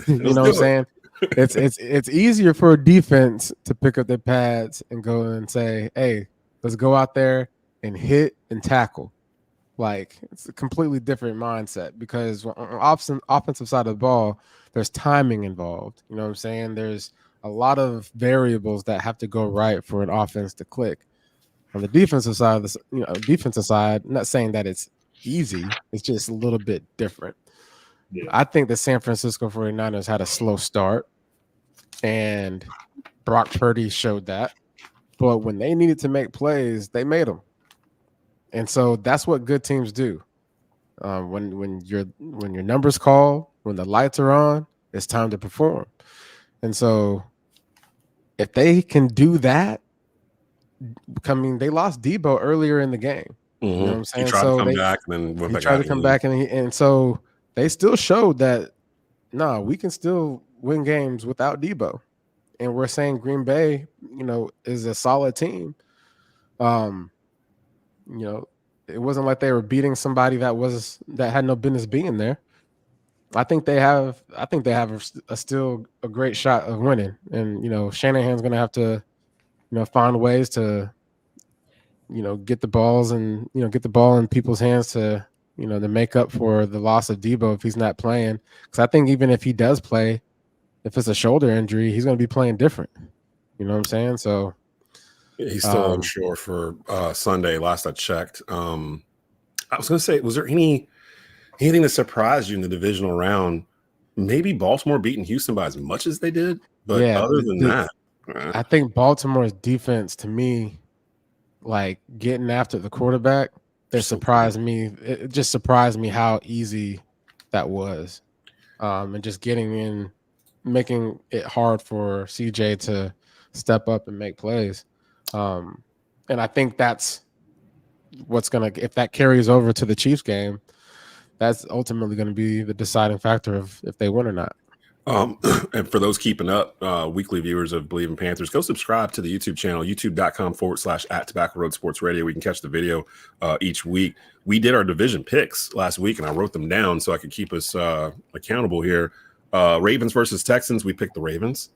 You know what I'm saying? It's easier for a defense to pick up their pads and go and say, hey, let's go out there and hit and tackle. Like, it's a completely different mindset, because on offensive side of the ball, there's timing involved. You know what I'm saying? There's a lot of variables that have to go right for an offense to click. On the defensive side, I'm not saying that it's easy. It's just a little bit different. Yeah. I think the San Francisco 49ers had a slow start, and Brock Purdy showed that. But when they needed to make plays, they made them. And so that's what good teams do. When your numbers call, when the lights are on, it's time to perform. And so if they can do that, I mean, they lost Debo earlier in the game. Mm-hmm. You know what I'm saying? He tried to come back and then went back. Tried to come back, and so they still showed that, we can still win games without Debo. And we're saying Green Bay, is a solid team. It wasn't like they were beating somebody that had no business being there. I think they have still a great shot of winning. And Shanahan's going to have to find ways to get the balls and get the ball in people's hands to to make up for the loss of Debo if he's not playing. Because I think even if he does play, if it's a shoulder injury, he's going to be playing different. You know what I'm saying? So he's still unsure for Sunday. Last I checked, I was going to say, was there anything that surprised you in the divisional round? Maybe Baltimore beating Houston by as much as they did, but other than that, I think Baltimore's defense, to me, like getting after the quarterback, it just surprised me how easy that was, and just getting in, making it hard for CJ to step up and make plays. And I think that's what's if that carries over to the Chiefs game, that's ultimately going to be the deciding factor of if they win or not. And for those keeping up, weekly viewers of Bleav in Panthers, go subscribe to the YouTube channel, youtube.com/@Tobacco Road Sports Radio. We can catch the video each week. We did our division picks last week, and I wrote them down so I could keep us accountable here. Ravens versus Texans, we picked the Ravens.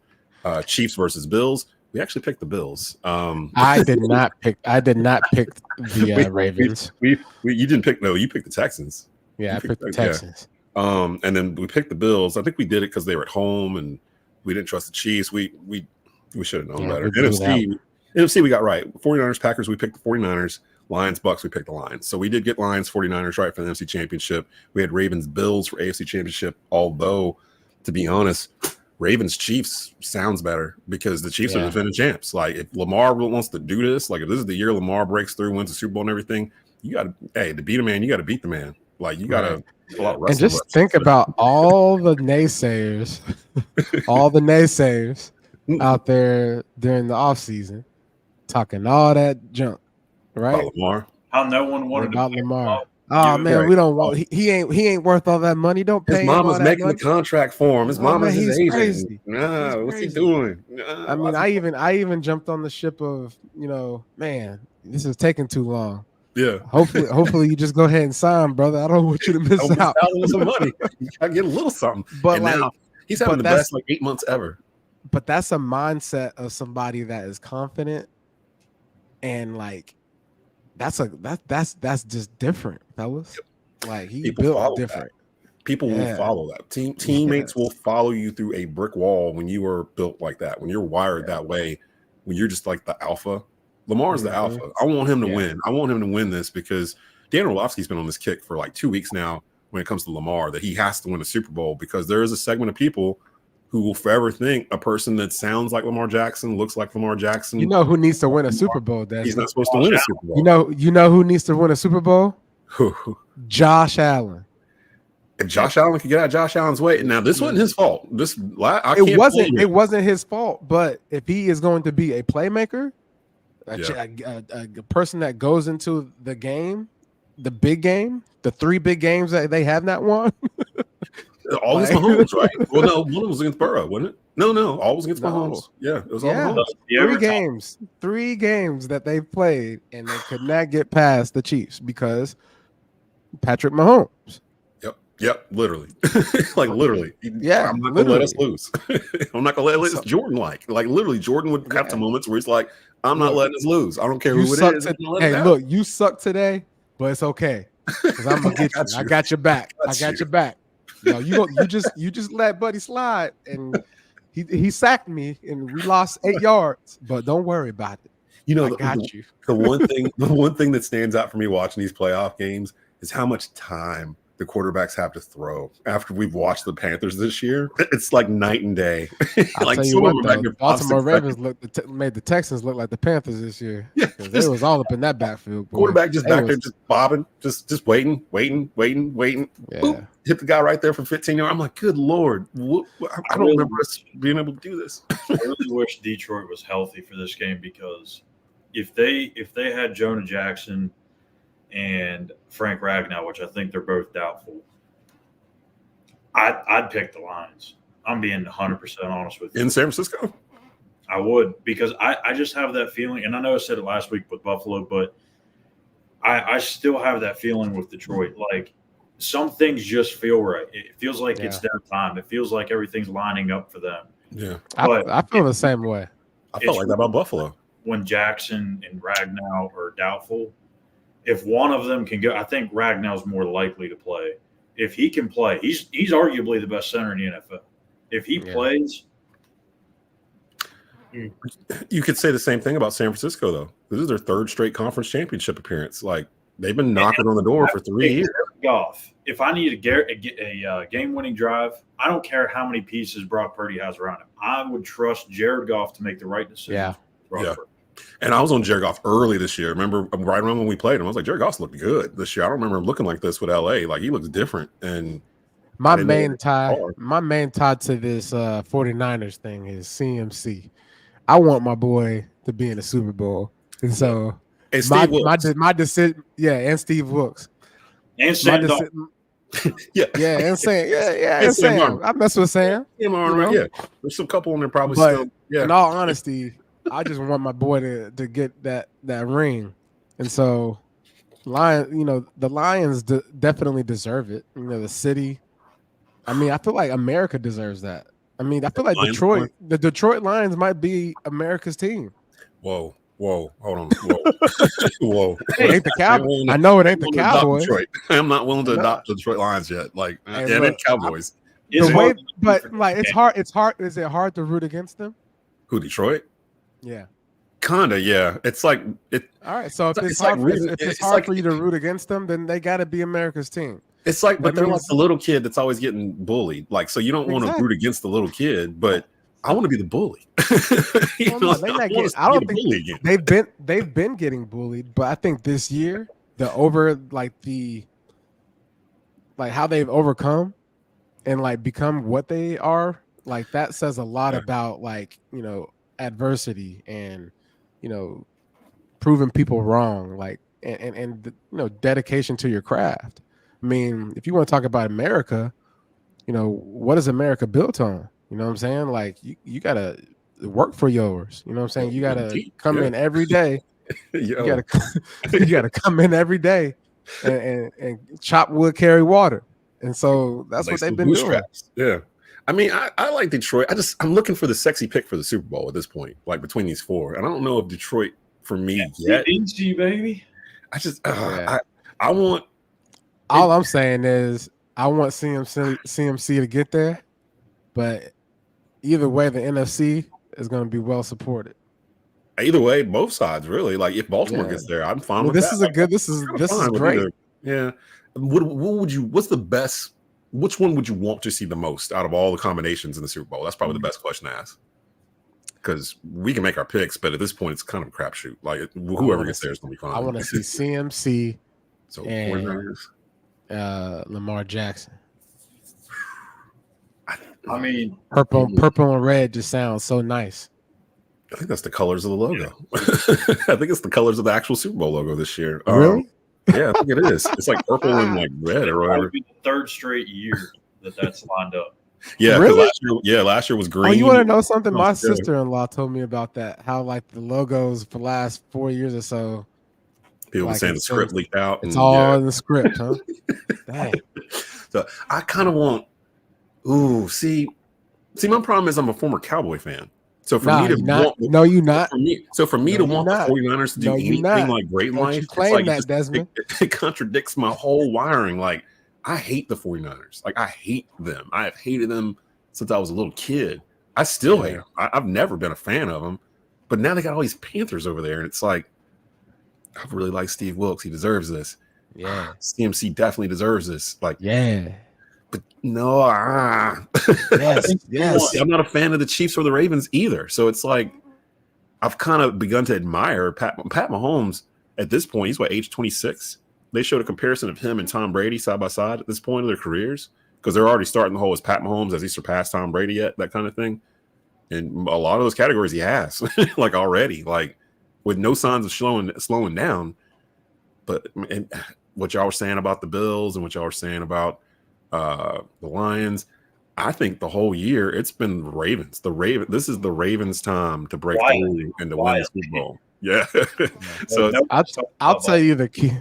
Chiefs versus Bills, we actually picked the Bills. I did not pick the Ravens. You didn't pick, no, you picked the Texans. Yeah, I picked the Texans. Yeah. And then we picked the Bills. I think we did it because they were at home and we didn't trust the Chiefs. We should have known better. NFC we got right. 49ers, Packers, we picked the 49ers. Lions, Bucks, we picked the Lions. So we did get Lions, 49ers right for the NFC Championship. We had Ravens, Bills for AFC Championship, although, to be honest, Ravens Chiefs sounds better because the Chiefs are defending champs. Like if Lamar wants to do this, like if this is the year Lamar breaks through, wins the Super Bowl and everything, you got to to beat a man, you got to beat the man. Like you got to and just think about all the naysayers, out there during the offseason talking all that junk, right? About Lamar. How no one wanted about to Lamar. Oh man, we don't want. He ain't worth all that money. Don't pay. His mom was making the contract for him. His mom is his agent. Crazy. Nah, what's he doing? I mean, I even jumped on the ship of man, this is taking too long. Yeah. Hopefully you just go ahead and sign, brother. I don't want you to miss out on some money. You gotta get a little something. But now he's having the best 8 months ever. But that's a mindset of somebody that is confident, and like that's just different, fellas. Like he built different. People will follow that. Teammates will follow you through a brick wall when you are built like that. When you're wired that way, when you're just like the alpha. Lamar's the alpha. I want him to win. I want him to win this because Dan Orlovsky's been on this kick for like 2 weeks now when it comes to Lamar that he has to win a Super Bowl because there is a segment of people who will forever think a person that sounds like Lamar Jackson, looks like Lamar Jackson. You know who needs to win a Super Bowl, Desmond? He's not supposed to win a Super Bowl. You know who needs to win a Super Bowl? Josh Allen. If Josh Allen could get out of Josh Allen's way, now this wasn't his fault. It wasn't his fault, but if he is going to be a playmaker, a person that goes into the game, the big game, the 3 big games that they have not won. All was Mahomes, right? Well, no, one was against Burrow, wasn't it? No, all was against Mahomes. Yeah, it was all Mahomes. 3 games that they played, and they could not get past the Chiefs because Patrick Mahomes. Yep, literally. Like literally. Yeah, I'm not gonna let us lose. I'm not gonna let Jordan like literally Jordan would have some moments where he's like, I'm not letting us lose. I don't care who it is. Hey, look, you suck today, but it's okay. Because I'm gonna get you. I got your back. I got your back. No, you just let Buddy slide, and he sacked me, and we lost 8 yards. But don't worry about it. I got you. The one thing that stands out for me watching these playoff games is how much time the quarterbacks have to throw. After we've watched the Panthers this year, it's like night and day. Like the Baltimore Ravens made the Texans look like the Panthers this year. Yeah, it was all up in that backfield. Boy. Quarterback just back there, just bobbing, just waiting. Yeah. Boop, hit the guy right there for 15 yards. I'm like, good Lord, I don't remember us being able to do this. I really wish Detroit was healthy for this game because if they had Jonah Jackson and Frank Ragnow, which I think they're both doubtful, I'd pick the Lions. I'm being 100% honest with you. In San Francisco? I would, because I just have that feeling, and I know I said it last week with Buffalo, but I still have that feeling with Detroit. Like, some things just feel right. It feels like it's their time. It feels like everything's lining up for them. Yeah. But I feel the same way. I felt like that about Buffalo. When Jackson and Ragnow are doubtful, if one of them can go, I think Ragnow's more likely to play. If he can play, he's arguably the best center in the NFL. If he plays, you could say the same thing about San Francisco, though. This is their 3rd straight conference championship appearance. Like they've been knocking on the door for 3 years. Goff. If I need a game-winning drive, I don't care how many pieces Brock Purdy has around him. I would trust Jared Goff to make the right decision. Yeah. And I was on Jared Goff early this year. Remember, right around when we played him, I was like, Jared Goff looked good this year. I don't remember him looking like this with LA. Like he looks different. And my main tie to this 49ers thing is CMC. I want my boy to be in the Super Bowl. And so my decision, and Steve Wilks. And Sam and Sam. I mess with Sam. There's some couple in there probably still. Yeah. In all honesty, I just want my boy to get that ring, and so the Lions definitely deserve it. The city. I mean, I feel like America deserves that. I mean, I feel like the Detroit Lions might be America's team. Whoa, hold on, whoa. It ain't the Cowboys. I know it ain't the Cowboys. I'm not willing to adopt the Detroit Lions yet. Like, and Cowboys. It's hard. It's hard. Is it hard to root against them? Who, Detroit? Yeah. Kinda, yeah. It's like it. All right. So if it's hard for you to root against them, then they got to be America's team. It's like, but That they're like means- the little kid that's always getting bullied. Like, so you don't want to Exactly. root against the little kid, but I want to be the bully. Well, no, they not getting- I don't think bully again. they've been getting bullied, but I think this year how they've overcome and like become what they are, like that says a lot about like, you know, adversity and, you know, proving people wrong, like and you know, dedication to your craft. I mean, if you want to talk about America, you know, what is America built on? You know what I'm saying? Like you gotta work for yours. You know what I'm saying? You gotta come in every day. You gotta come in every day and chop wood, carry water. And so that's what they've been doing. Yeah. I mean, I like Detroit. I'm looking for the sexy pick for the Super Bowl at this point, like between these four. And I don't know if Detroit for me yet. NC, baby. I want. All I'm saying is I want CMC to get there, but either way, the NFC is going to be well supported. Either way, both sides really. Like if Baltimore gets there, I'm fine with this that. Is a good. This is great. Yeah. What would you? What's the best? Which one would you want to see the most out of all the combinations in the Super Bowl? That's probably the best question to ask. Because we can make our picks, but at this point, it's kind of a crapshoot. Like whoever gets there is going to be fine. I want to see CMC and Lamar Jackson. I mean, purple and red just sounds so nice. I think that's the colors of the logo. I think it's the colors of the actual Super Bowl logo this year. Really? Yeah, I think it is. It's like purple and like red or whatever. It'll be the third straight year that's lined up. Yeah, really? last year was green. Oh, you want to know something? My sister-in-law told me about that. How like the logos for the last 4 years or so. People were saying the script leaked out. It's all in the script, huh? Dang. So I kind of want. See, my problem is I'm a former Cowboy fan. So for me to you're not. For me to want the 49ers to do anything like great in life, claim that, Desmond. It contradicts my whole wiring. Like I hate the 49ers. Like I hate them. I have hated them since I was a little kid. I still hate them. I've never been a fan of them. But now they got all these Panthers over there, and it's like I really like Steve Wilkes. He deserves this. Yeah, CMC definitely deserves this. Like But no, yes. I'm not a fan of the Chiefs or the Ravens either. So it's like I've kind of begun to admire Pat Mahomes at this point. He's age 26. They showed a comparison of him and Tom Brady side by side at this point of their careers because they're already starting the whole as Pat Mahomes, has he surpassed Tom Brady yet? That kind of thing. And a lot of those categories he has, like already, like with no signs of slowing down. But what y'all were saying about the Bills and what y'all were saying about the Lions, I think the whole year it's been the Ravens. This is the Ravens' time to break through and to win the Super Bowl. Yeah. So I'll tell you the key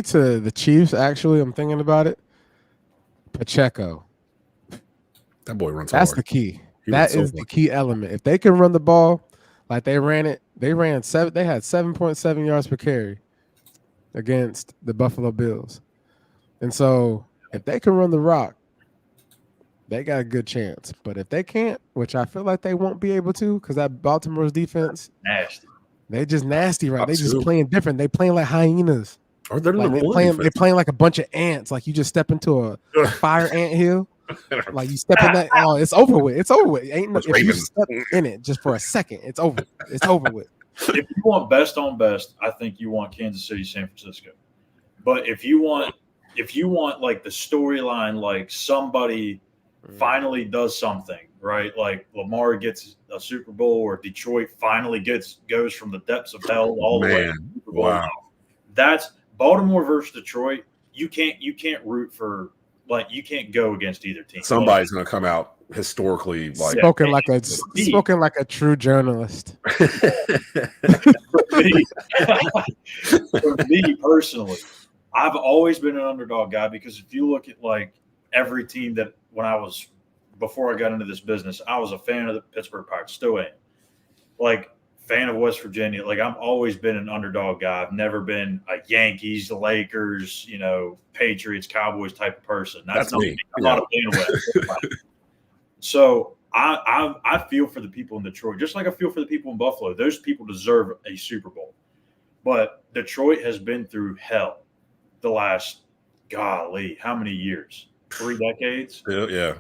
to the Chiefs. Actually, I'm thinking about it. Pacheco. That boy runs. That's hard. The key. That is the key element. If they can run the ball like they ran it, they had 7.7 yards per carry against the Buffalo Bills, and so. If they can run the rock, they got a good chance. But if they can't, which I feel like they won't be able to, because that Baltimore's defense, nasty. They just nasty, right? They just playing different. They playing like hyenas. Or they're they're playing like a bunch of ants. Like you just step into a fire ant hill. Like you step in that, it's over with. It's over with. If you step in it just for a second, it's over. It's over with. If you want best on best, I think you want Kansas City, San Francisco. But if you want like the storyline, like somebody finally does something, right? Like Lamar gets a Super Bowl or Detroit finally goes from the depths of hell all the way to the Super Bowl. Wow. That's Baltimore versus Detroit. You can't root for, like, you can't go against either team. Somebody's going to come out historically like spoken like a true journalist. For me personally, I've always been an underdog guy because if you look at like every team that before I got into this business, I was a fan of the Pittsburgh Pirates, still am. Like fan of West Virginia. Like I've always been an underdog guy. I've never been a Yankees, the Lakers, Patriots, Cowboys type of person. That's not me. I'm not a fan of West. So I feel for the people in Detroit, just like I feel for the people in Buffalo. Those people deserve a Super Bowl. But Detroit has been through hell the last golly, how many years? 3 decades? Yeah.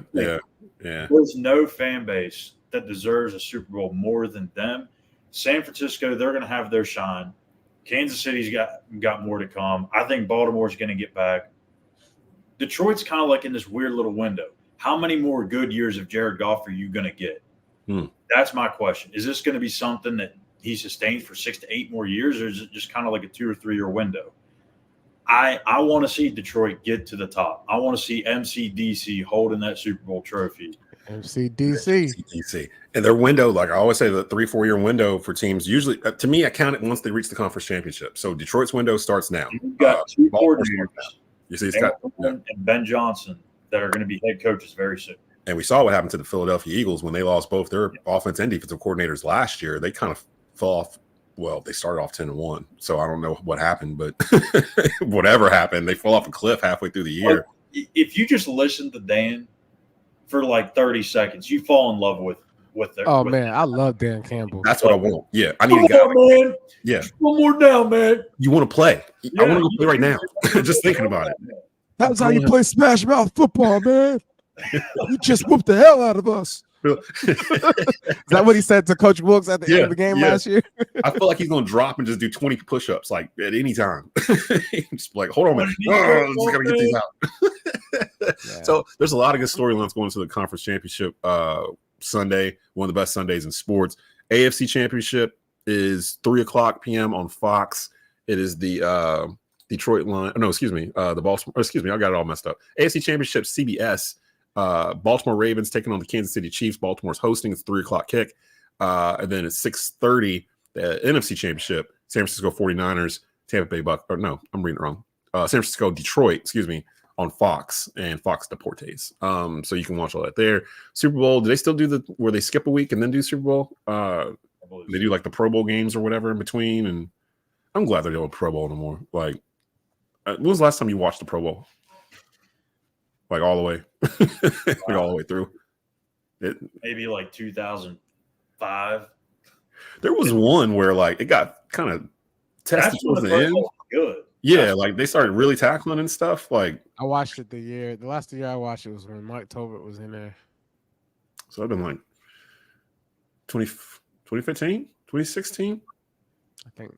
There's no fan base that deserves a Super Bowl more than them. San Francisco, they're going to have their shine. Kansas City's got more to come. I think Baltimore's going to get back. Detroit's kind of like in this weird little window. How many more good years of Jared Goff are you going to get? That's my question. Is this going to be something that he sustains for 6 to 8 more years, or is it just kind of like a 2 or 3 year window? I want to see Detroit get to the top. I want to see MCDC holding that Super Bowl trophy. MCDC. And their window, like I always say, the 3-4 year window for teams, usually, to me, I count it once they reach the conference championship. So Detroit's window starts now. You've got 2 coordinators, you see, Scott and Ben Johnson, that are going to be head coaches very soon. And we saw what happened to the Philadelphia Eagles when they lost both their offense and defensive coordinators last year. They kind of fell off. Well, they started off 10-1, so I don't know what happened, but whatever happened, they fell off a cliff halfway through the year. If you just listen to Dan for like 30 seconds, you fall in love with their. Oh man, I love Dan Campbell. That's what I want. Yeah, I need a guy. Man. Yeah, one more down, man. You want to play? Yeah. I want to go play right now. Just thinking about it. That's how you play Smash Mouth football, man. You just whooped the hell out of us. Is that what he said to Coach Wilkes at the end of the game last year? I feel like he's going to drop and just do 20 push-ups like at any time. Just like, hold on, man. Just got to get these out. So there's a lot of good storylines going to the conference championship Sunday, one of the best Sundays in sports. AFC Championship is 3:00 p.m. on Fox. It is the Detroit line. No, excuse me. The Baltimore. Excuse me. I got it all messed up. AFC Championship, CBS. Baltimore Ravens taking on the Kansas City Chiefs. Baltimore's hosting. It's 3:00 kick. And then at 6:30, the NFC Championship, San Francisco 49ers, Tampa Bay Bucks. Or no, I'm reading it wrong. San Francisco, Detroit, excuse me, on Fox and Fox Deportes. So you can watch all that there. Super Bowl, do they still do where they skip a week and then do Super Bowl? They do like the Pro Bowl games or whatever in between. And I'm glad they're doing Pro Bowl no more. Like, when was the last time you watched the Pro Bowl? Like all the way, like all the way through. Maybe like 2005. There was one where like it got kind of testy towards the end. Good. Yeah, like they started really tackling and stuff. Like I watched it the last year I watched it was when Mike Tolbert was in there. So I've been like 2015, 2016, I think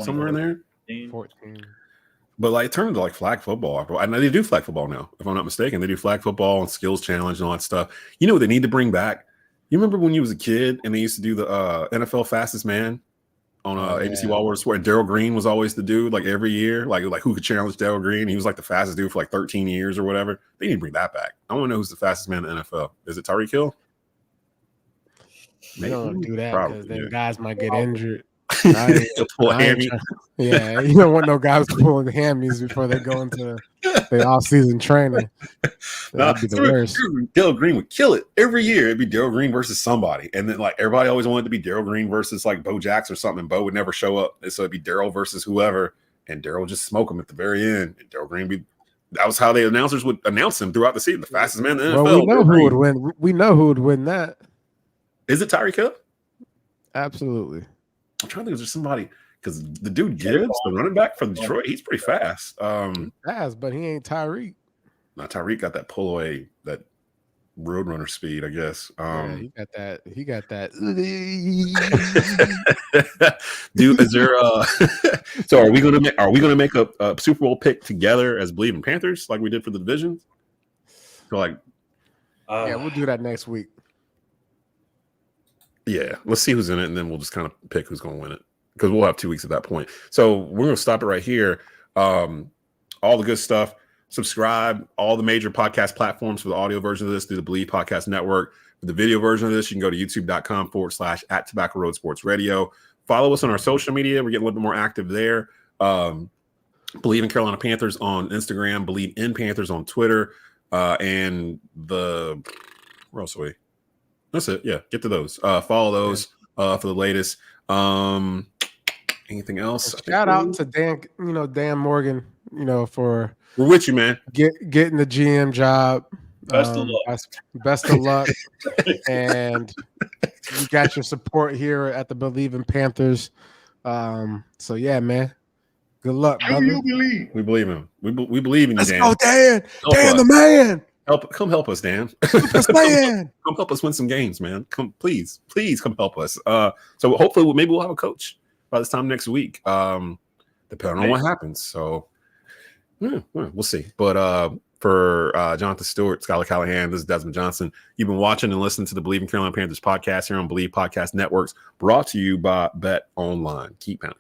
somewhere in there. 14. But like it turned into like flag football. I know they do flag football now, if I'm not mistaken. They do flag football and skills challenge and all that stuff. You know what they need to bring back? You remember when you was a kid and they used to do the NFL Fastest Man on ABC Wild World Sport? And Darryl Green was always the dude, like every year, like who could challenge Darryl Green? He was like the fastest dude for like 13 years or whatever. They need to bring that back. I want to know who's the fastest man in the NFL. Is it Tyreek Hill? They don't do that because then guys might get injured. Yeah, you don't want no guys pulling hammies before they go into the off-season training. That'd be the worst. Darryl Green would kill it every year. It'd be Darryl Green versus somebody, and then like everybody always wanted to be Darryl Green versus like Bo Jackson or something. And Bo would never show up, and so it'd be Darryl versus whoever, and Darryl would just smoke him at the very end. And Darryl Green that was how the announcers would announce him throughout the season, the fastest man in the NFL. Well, we know who would win. We know who would win that. Is it Tyreek Hill? Absolutely. I'm trying to think, is there somebody, because the dude Gibbs, the running back from Detroit, he's pretty fast. Fast, but he ain't Tyreek. Now Tyreek got that pull away, that roadrunner speed, I guess. Yeah, he got that. Dude, is there so are we gonna make a Super Bowl pick together as Bleav and Panthers like we did for the division? So like yeah, we'll do that next week. Yeah, let's see who's in it, and then we'll just kind of pick who's going to win it because we'll have 2 weeks at that point. So we're going to stop it right here. All the good stuff. Subscribe all the major podcast platforms for the audio version of this through the Bleav Podcast Network. For the video version of this, you can go to youtube.com/@Tobacco Road Sports Radio. Follow us on our social media. We're getting a little bit more active there. Bleav in Carolina Panthers on Instagram. Bleav in Panthers on Twitter. And where else are we? That's it. Yeah, get to those. Follow those for the latest. Anything else? Shout out to Dan Morgan, for we're with you, man. Getting the GM job. Best of luck. Best of luck. And you got your support here at the Bleav in Panthers. So yeah, man. Good luck, Do brother. you believe? We believe him. We believe in you, Let's Dan. go, Dan. Help Dan, us. the man. Come help us, Dan. Man. Come help us win some games, man. Please come help us. So hopefully maybe we'll have a coach by this time next week. Depending on what happens. So we'll see. But for Jonathan Stewart, Schuyler Callihan, this is Desmond Johnson. You've been watching and listening to the Bleav in Carolina Panthers podcast here on Bleav Podcast Networks, brought to you by Bet Online. Keep pounding.